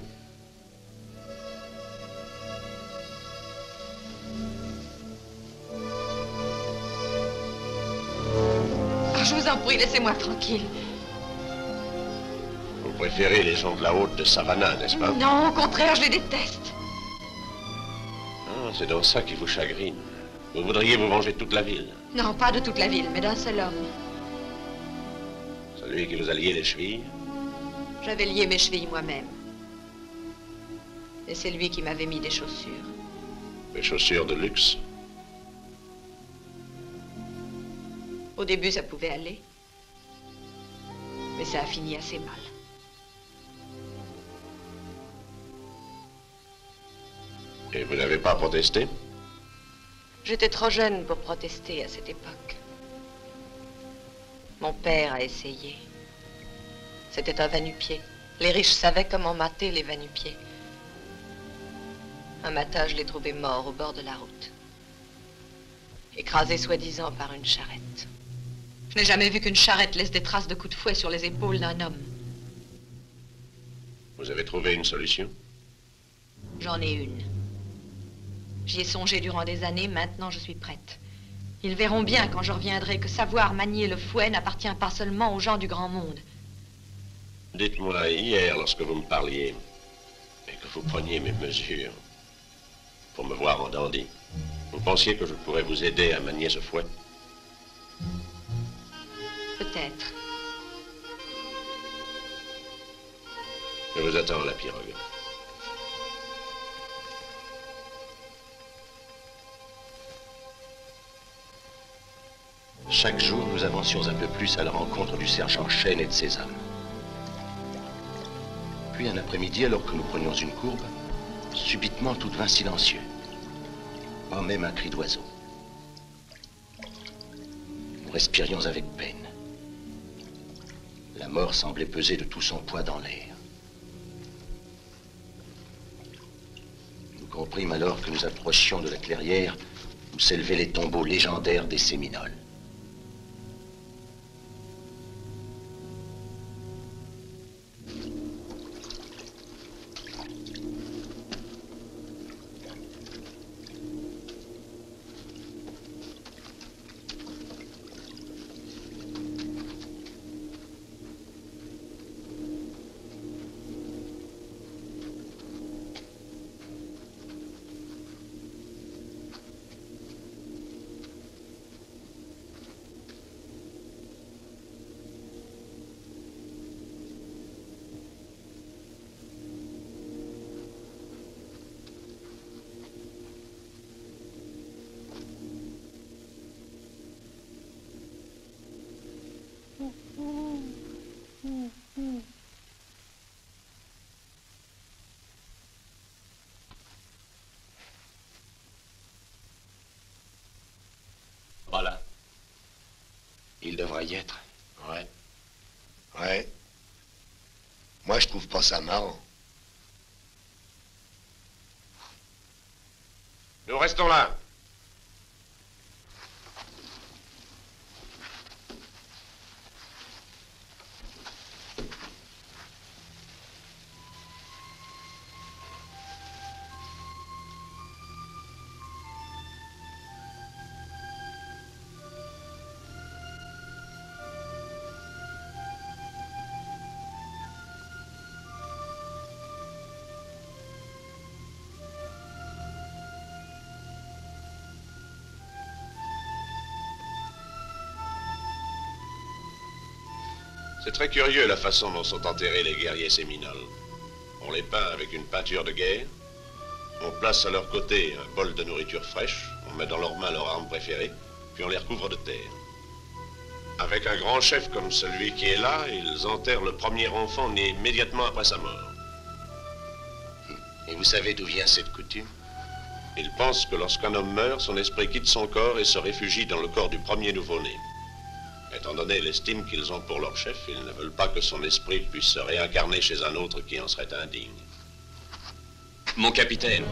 Oh, je vous en prie, laissez-moi tranquille. Vous préférez les gens de la haute de Savannah, n'est-ce pas? Non, au contraire, je les déteste. Ah, c'est donc ça qui vous chagrine. Vous voudriez vous venger de toute la ville. Non, pas de toute la ville, mais d'un seul homme. Celui qui vous a lié les chevilles? J'avais lié mes chevilles moi-même. Et c'est lui qui m'avait mis des chaussures. Des chaussures de luxe? Au début, ça pouvait aller. Mais ça a fini assez mal. Et vous n'avez pas protesté? J'étais trop jeune pour protester à cette époque. Mon père a essayé. C'était un va-nu-pied. Les riches savaient comment mater les va-nu-pieds. Un matin, je l'ai trouvé mort au bord de la route. Écrasé soi-disant par une charrette. Je n'ai jamais vu qu'une charrette laisse des traces de coups de fouet sur les épaules d'un homme. Vous avez trouvé une solution? J'en ai une. J'y ai songé durant des années, maintenant je suis prête. Ils verront bien quand je reviendrai que savoir manier le fouet n'appartient pas seulement aux gens du grand monde. Dites-moi, hier, lorsque vous me parliez et que vous preniez mes mesures pour me voir en dandy, vous pensiez que je pourrais vous aider à manier ce fouet? Peut-être. Je vous attends à la pirogue. Chaque jour, nous avancions un peu plus à la rencontre du sergent Chêne et de ses hommes. Puis un après-midi, alors que nous prenions une courbe, subitement tout devint silencieux. Pas même un cri d'oiseau. Nous respirions avec peine. La mort semblait peser de tout son poids dans l'air. Nous comprîmes alors que nous approchions de la clairière où s'élevaient les tombeaux légendaires des Séminoles. Voilà. Il devrait y être. Ouais. Ouais. Moi, je trouve pas ça marrant. Nous restons là. C'est très curieux la façon dont sont enterrés les guerriers séminoles. On les peint avec une peinture de guerre, on place à leur côté un bol de nourriture fraîche, on met dans leurs mains leur arme préférée, puis on les recouvre de terre. Avec un grand chef comme celui qui est là, ils enterrent le premier enfant né immédiatement après sa mort. Et vous savez d'où vient cette coutume? Ils pensent que lorsqu'un homme meurt, son esprit quitte son corps et se réfugie dans le corps du premier nouveau-né. Étant donné l'estime qu'ils ont pour leur chef, ils ne veulent pas que son esprit puisse se réincarner chez un autre qui en serait indigne. Mon capitaine.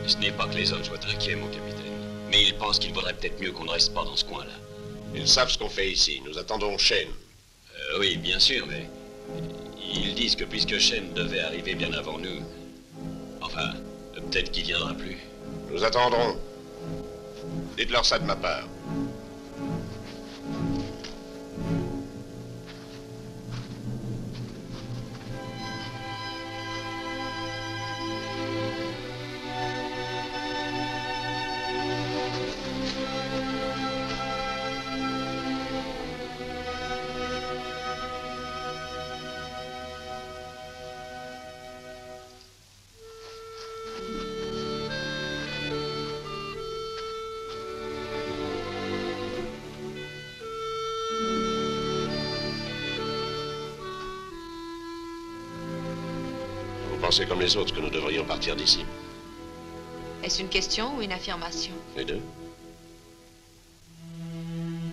Ce n'est pas que les hommes soient inquiets, mon capitaine. Mais ils pensent qu'il vaudrait peut-être mieux qu'on ne reste pas dans ce coin-là. Ils savent ce qu'on fait ici. Nous attendons Shane. Oui, bien sûr, mais ils disent que puisque Shane devait arriver bien avant nous, enfin, peut-être qu'il viendra plus. Nous attendrons. Dites-leur ça de ma part. Pensez comme les autres que nous devrions partir d'ici. Est-ce une question ou une affirmation? Les deux.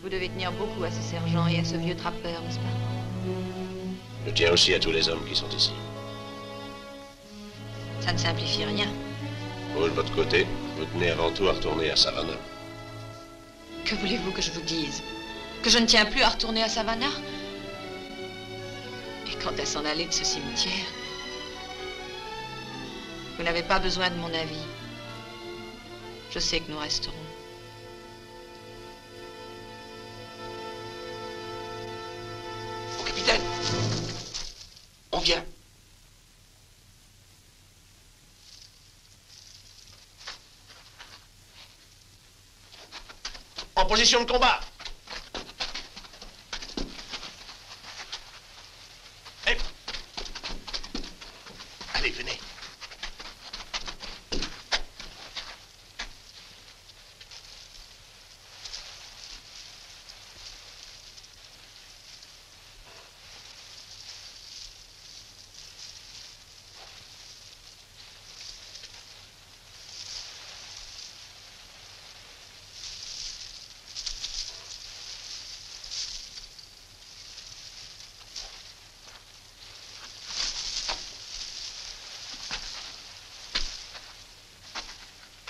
Vous devez tenir beaucoup à ce sergent et à ce vieux trappeur, n'est-ce pas? Je tiens aussi à tous les hommes qui sont ici. Ça ne simplifie rien. Vous, de votre côté, vous tenez avant tout à retourner à Savannah. Que voulez-vous que je vous dise? Que je ne tiens plus à retourner à Savannah? Et quant à s'en aller de ce cimetière, vous n'avez pas besoin de mon avis. Je sais que nous resterons. Mon capitaine, on vient. En position de combat. Hey. Allez, venez.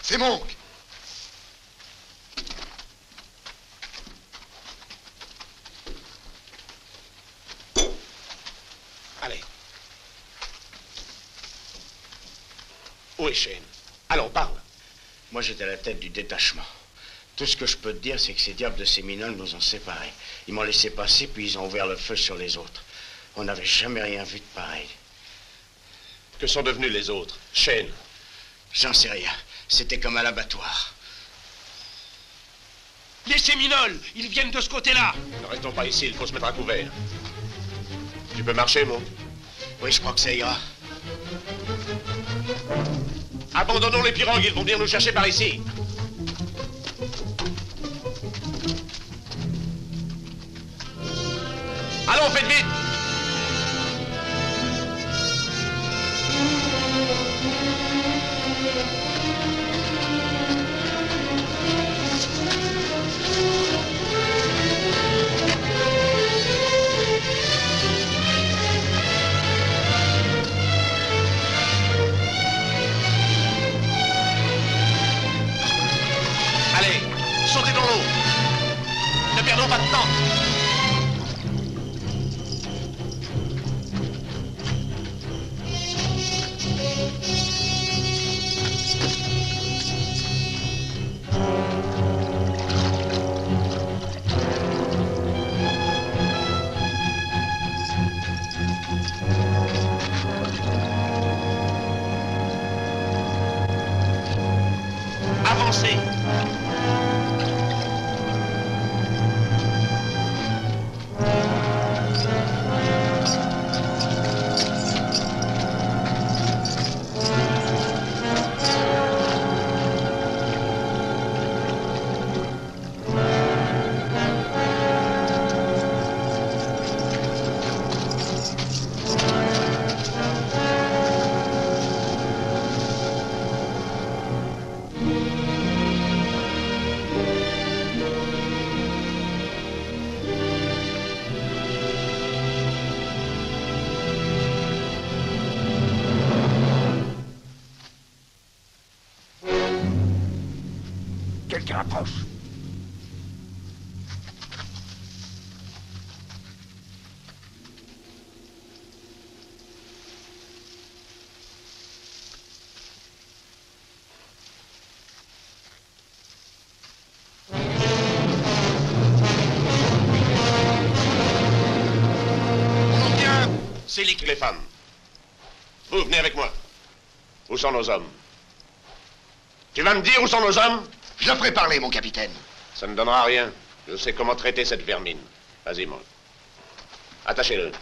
C'est Monk. Allez. Où est Shane? Allons, parle. Moi, j'étais à la tête du détachement. Tout ce que je peux te dire, c'est que ces diables de Séminole nous ont séparés. Ils m'ont laissé passer, puis ils ont ouvert le feu sur les autres. On n'avait jamais rien vu de pareil. Que sont devenus les autres? Shane? J'en sais rien. C'était comme à l'abattoir. Les Séminoles, ils viennent de ce côté-là. Ne restons pas ici, il faut se mettre à couvert. Tu peux marcher, Mo? Oui, je crois que ça ira. Abandonnons les pirogues, ils vont venir nous chercher par ici. Allons, faites vite! Allez, sautez dans l'eau. Ne perdons pas de temps. Avancez. qui rapproche. C'est les femmes. Vous venez avec moi. Où sont nos hommes? Tu vas me dire où sont nos hommes? Je ferai parler, mon capitaine. Ça ne donnera rien. Je sais comment traiter cette vermine. Vas-y, mon. Attachez-le.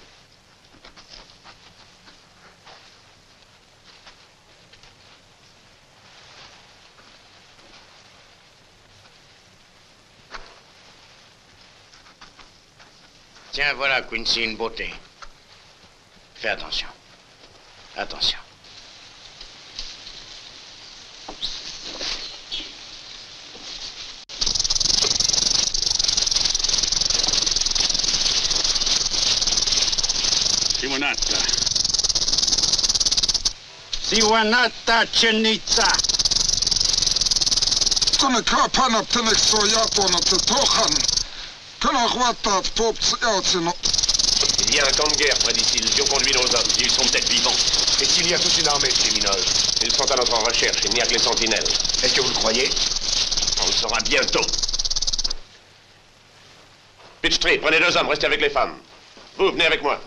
Tiens, voilà, Quincy, une beauté. Fais attention. Attention. Siwanata. Siwanata Chenitsa. Tene kapana tenek soyatona te tohan. Kana hwatat pops yatsino. Il y a un camp de guerre près d'ici. Ils y ont conduit nos hommes. Ils sont peut-être vivants. Et s'il y a toute une armée de criminels? Ils sont à notre recherche. Il n'y a que les sentinelles. Est-ce que vous le croyez? On le saura bientôt. Pitchtree, prenez 2 hommes. Restez avec les femmes. Vous, venez avec moi.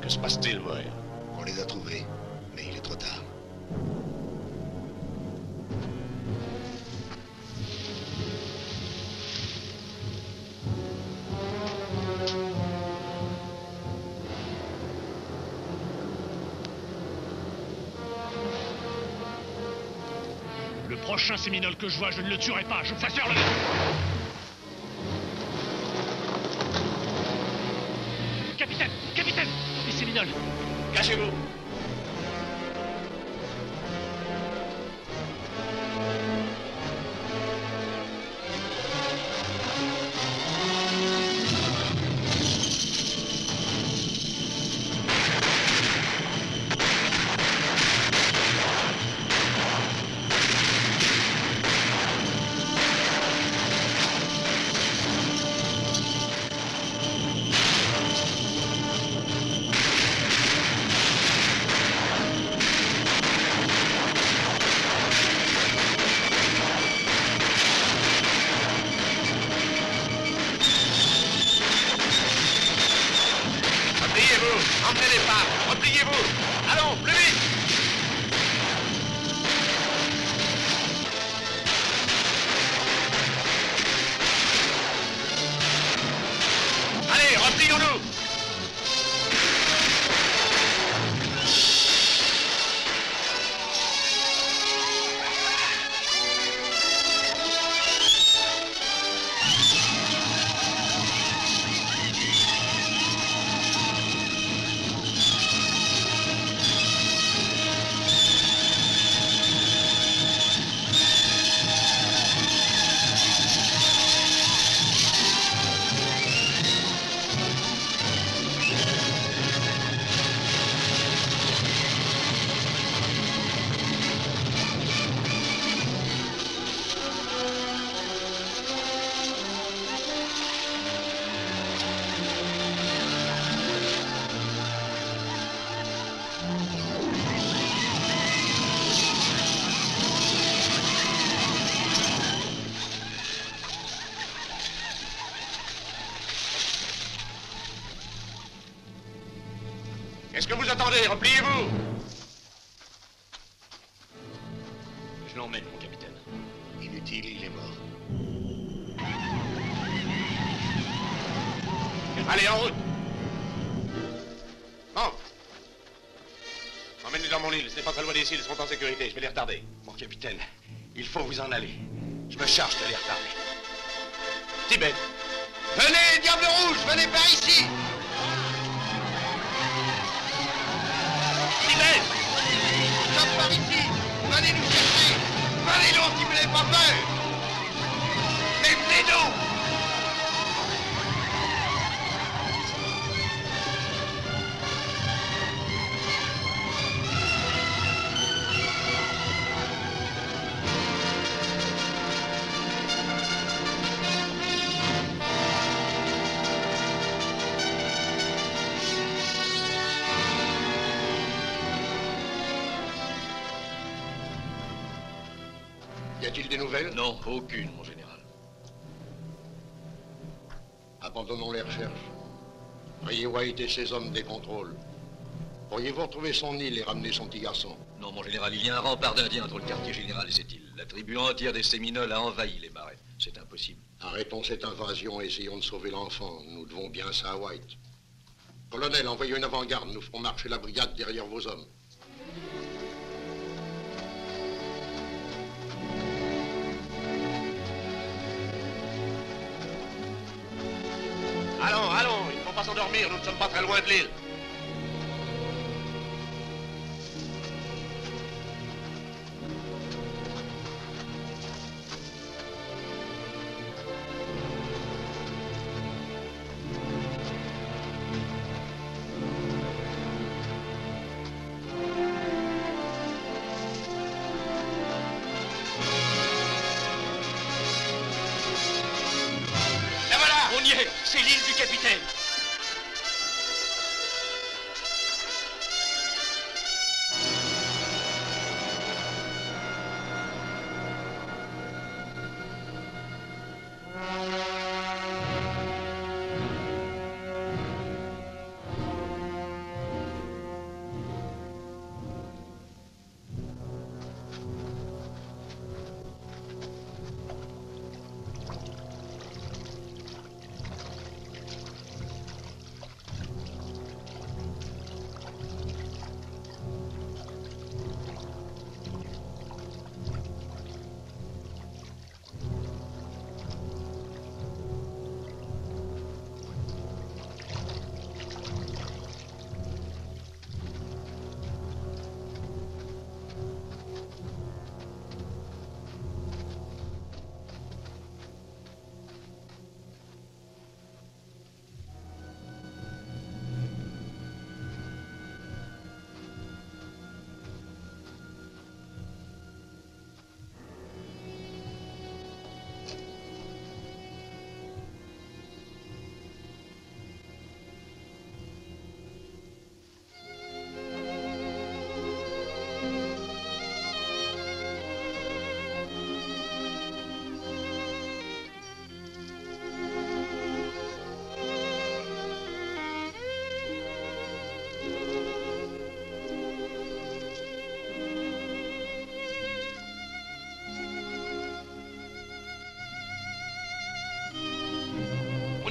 Que se passe-t-il, Moët? On les a trouvés, mais il est trop tard. Le prochain Séminole que je vois, je ne le tuerai pas, je vous assure le... Capitaine! Capitaine! Les Séminoles! Cachez-vous! Qu'est-ce que vous attendez? Repliez-vous! Je l'emmène, mon capitaine. Inutile, il est mort. Allez, en route! Bon. Emmenez-les dans mon île, ce n'est pas très loin d'ici, ils seront en sécurité, je vais les retarder. Mon capitaine, il faut vous en aller. Je me charge de les retarder. Tibet! Venez, Diable Rouge, venez par ici! Tibet! Sommes par ici! Venez nous chercher! Venez donc, si vous n'avez pas peur! Mais venez-nous! Y a-t-il des nouvelles? Non, aucune, mon général. Abandonnons les recherches. Ray White et ses hommes décontrôlent. Pourriez-vous retrouver son île et ramener son petit garçon? Non, mon général, il y a un rempart d'Indiens entre le quartier général et cette île. La tribu entière des Séminoles a envahi les marais. C'est impossible. Arrêtons cette invasion et essayons de sauver l'enfant. Nous devons bien ça à White. Colonel, envoyez une avant-garde. Nous ferons marcher la brigade derrière vos hommes. Allons, allons, il ne faut pas s'endormir, nous ne sommes pas très loin de l'île. On y est, c'est l'île du capitaine.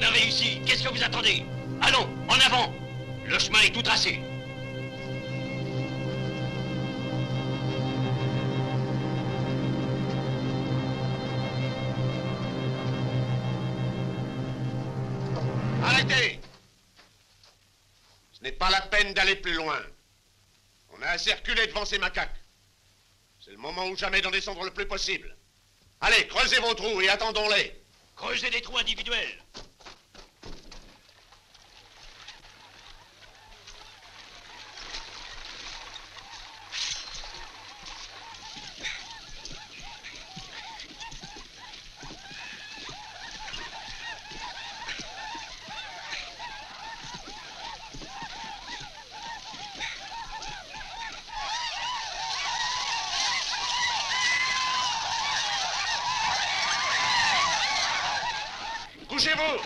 On a réussi. Qu'est-ce que vous attendez? Allons, en avant. Le chemin est tout tracé. Arrêtez! Ce n'est pas la peine d'aller plus loin. On a assez reculé devant ces macaques. C'est le moment ou jamais d'en descendre le plus possible. Allez, creusez vos trous et attendons-les. Creusez des trous individuels. Couchez-vous!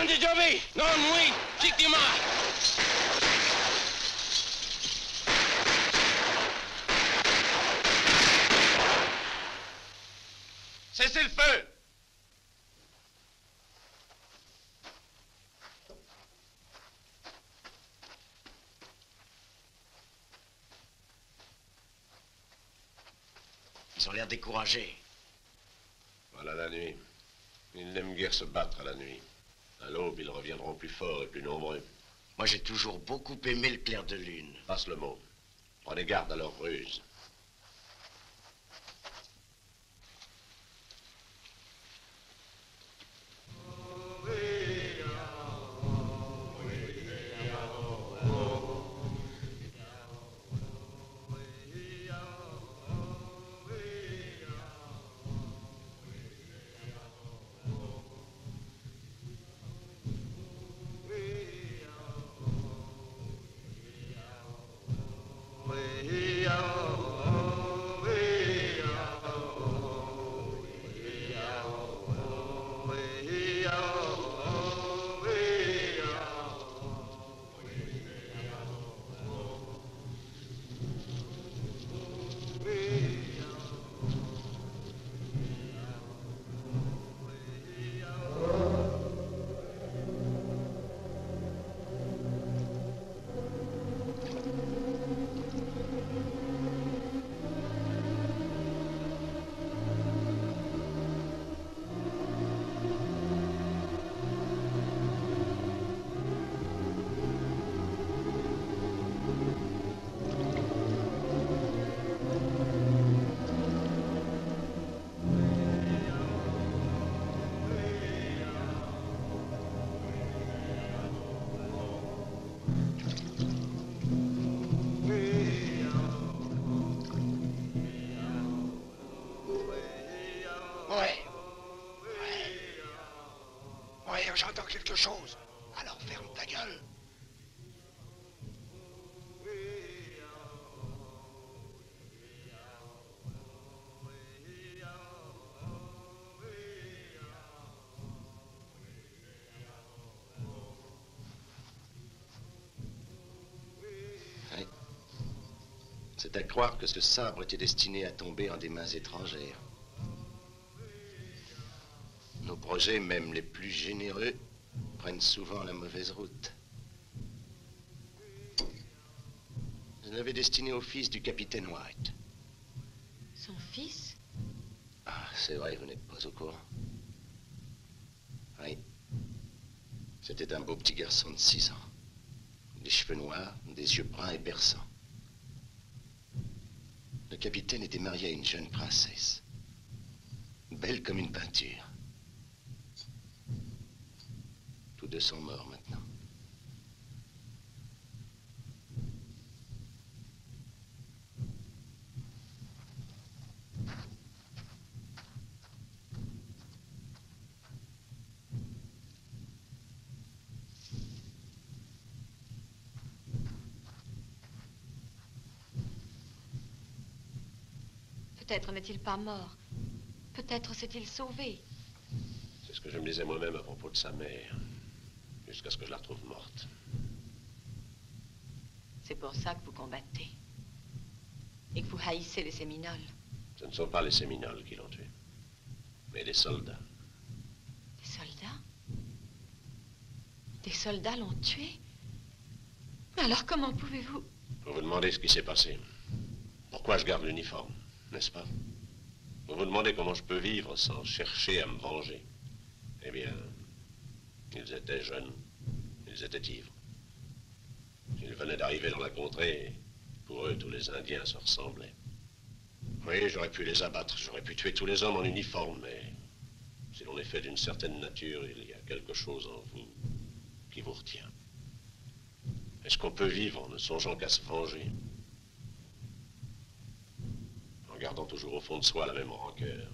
Bon Jovi! Non, oui! Chic-dis-moi! Cessez le feu! Ils ont l'air découragés. Voilà la nuit. Ils n'aiment guère se battre à la nuit. À l'aube, ils reviendront plus forts et plus nombreux. Moi, j'ai toujours beaucoup aimé le clair de lune. Passe le mot. Prenez garde à leurs ruses. J'entends quelque chose. Alors ferme ta gueule. Oui. C'est à croire que ce sabre était destiné à tomber en des mains étrangères. Nos projets, même les plus généreux, prennent souvent la mauvaise route. Je l'avais destiné au fils du capitaine White. Son fils? Ah, c'est vrai, vous n'êtes pas au courant. Oui. C'était un beau petit garçon de 6 ans. Des cheveux noirs, des yeux bruns et berçants. Le capitaine était marié à une jeune princesse. Belle comme une peinture. Tous deux sont morts maintenant. Peut-être n'est-il pas mort. Peut-être s'est-il sauvé. C'est ce que je me disais moi-même à propos de sa mère. Jusqu'à ce que je la retrouve morte. C'est pour ça que vous combattez. Et que vous haïssez les Séminoles. Ce ne sont pas les Séminoles qui l'ont tué, mais des soldats. Des soldats? Des soldats l'ont tué? Mais alors comment pouvez-vous... Vous vous demandez ce qui s'est passé. Pourquoi je garde l'uniforme, n'est-ce pas? Vous vous demandez comment je peux vivre sans chercher à me venger. Eh bien, ils étaient jeunes, ils étaient ivres. Ils venaient d'arriver dans la contrée. Pour eux, tous les Indiens se ressemblaient. Oui, j'aurais pu les abattre, j'aurais pu tuer tous les hommes en uniforme, mais si l'on est fait d'une certaine nature, il y a quelque chose en vous qui vous retient. Est-ce qu'on peut vivre en ne songeant qu'à se venger? En gardant toujours au fond de soi la même rancœur.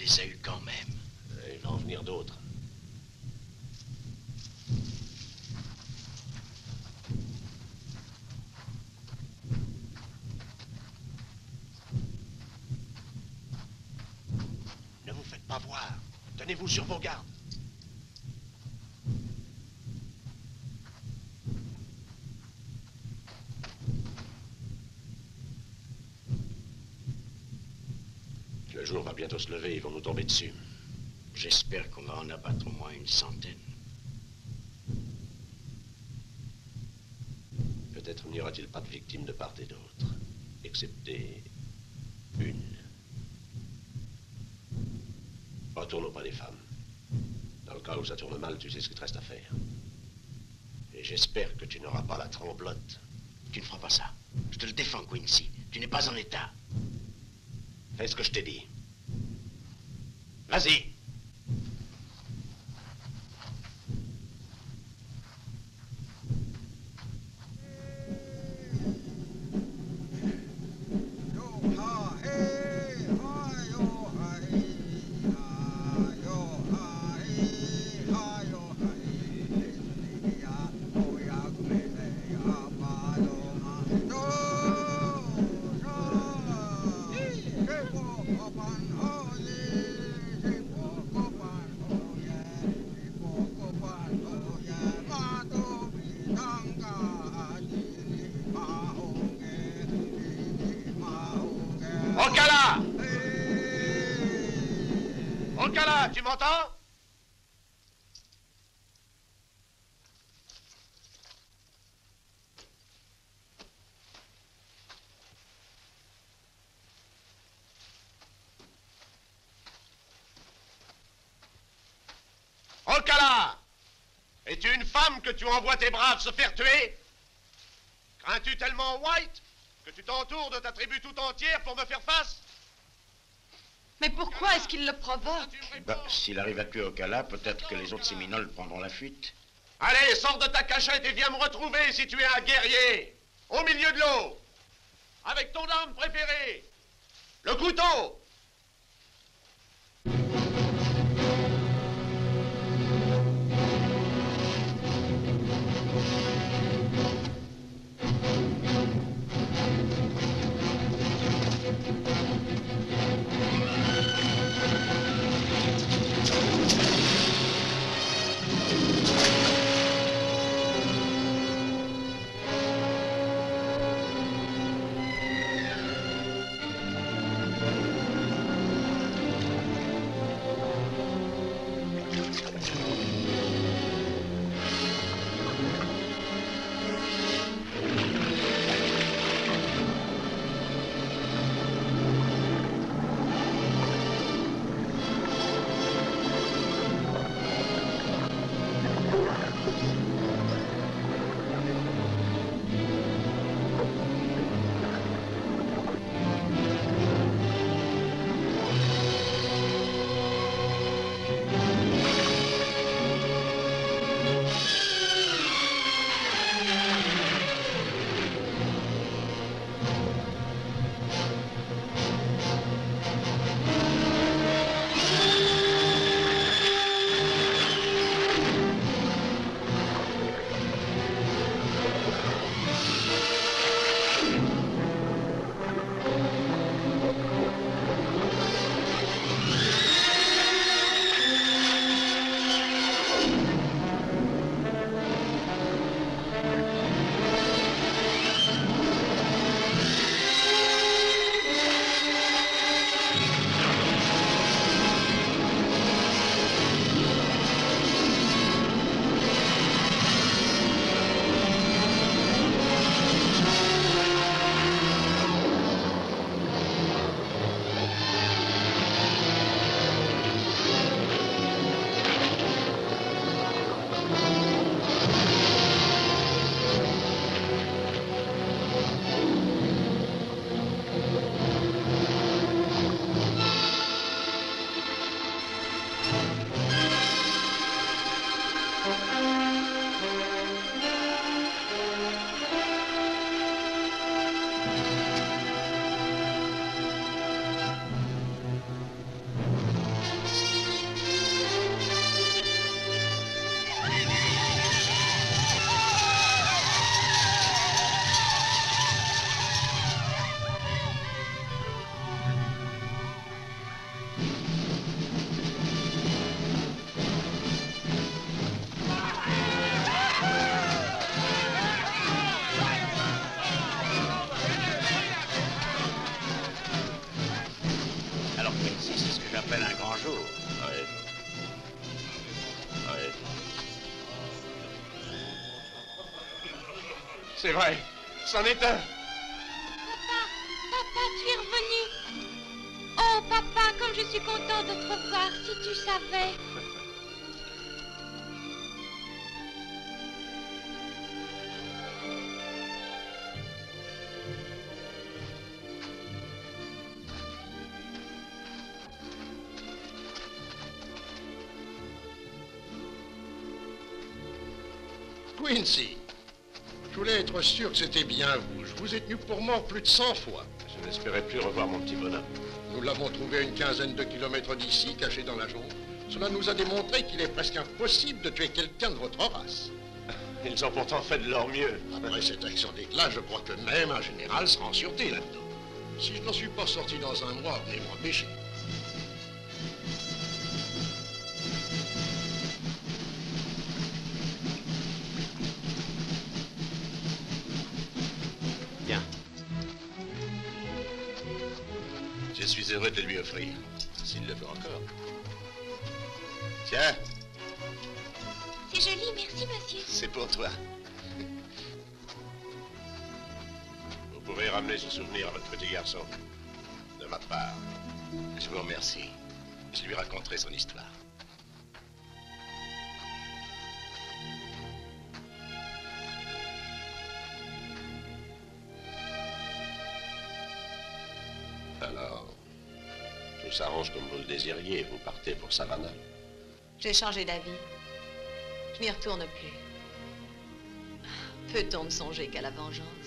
les a eus quand même. Il va en venir d'autres. Ne vous faites pas voir. Tenez-vous sur vos gardes. Le jour va bientôt se lever, ils vont nous tomber dessus. J'espère qu'on va en abattre au moins une centaine. Peut-être n'y aura-t-il pas de victimes de part et d'autre, excepté une. Retourne auprès des femmes. Dans le cas où ça tourne mal, tu sais ce qu'il te reste à faire. Et j'espère que tu n'auras pas la tremblote. Tu ne feras pas ça. Je te le défends, Quincy. Tu n'es pas en état. Fais ce que je t'ai dit. Vas-y. Ocala! Ocala, tu m'entends? Ocala! Es-tu une femme que tu envoies tes braves se faire tuer? Crains-tu tellement White que tu t'entoures de ta tribu tout entière pour me faire face? Mais pourquoi est-ce qu'il le provoque? S'il arrive à tuer Ocala, peut-être que les autres Séminoles prendront la fuite. Allez, sors de ta cachette et viens me retrouver si tu es un guerrier. Au milieu de l'eau. Avec ton arme préférée. Le couteau. Quincy, c'est ce que j'appelle un grand jour. Ouais. Ouais. C'est vrai, c'en est un. Papa, tu es revenu. Oh, papa, comme je suis contente de te revoir, si tu savais. Quincy, je voulais être sûr que c'était bien vous. Je vous ai tenu pour mort plus de 100 fois. Je n'espérais plus revoir mon petit bonhomme. Nous l'avons trouvé à une quinzaine de kilomètres d'ici, caché dans la jungle. Cela nous a démontré qu'il est presque impossible de tuer quelqu'un de votre race. Ils ont pourtant fait de leur mieux. Après cette action d'éclat, je crois que même un général sera en sûreté là-dedans. Si je n'en suis pas sorti dans un mois, venez m'empêcher. Bien. Je suis heureux de lui offrir, s'il le veut encore. Tiens, C'est joli, merci, monsieur. c'est pour toi. Vous pouvez ramener ce souvenir à votre petit garçon. De ma part, je vous remercie. Je lui raconterai son histoire. Alors, tout s'arrange comme vous le désiriez. Vous partez pour Savannah. J'ai changé d'avis. Je n'y retourne plus. Peut-on ne songer qu'à la vengeance?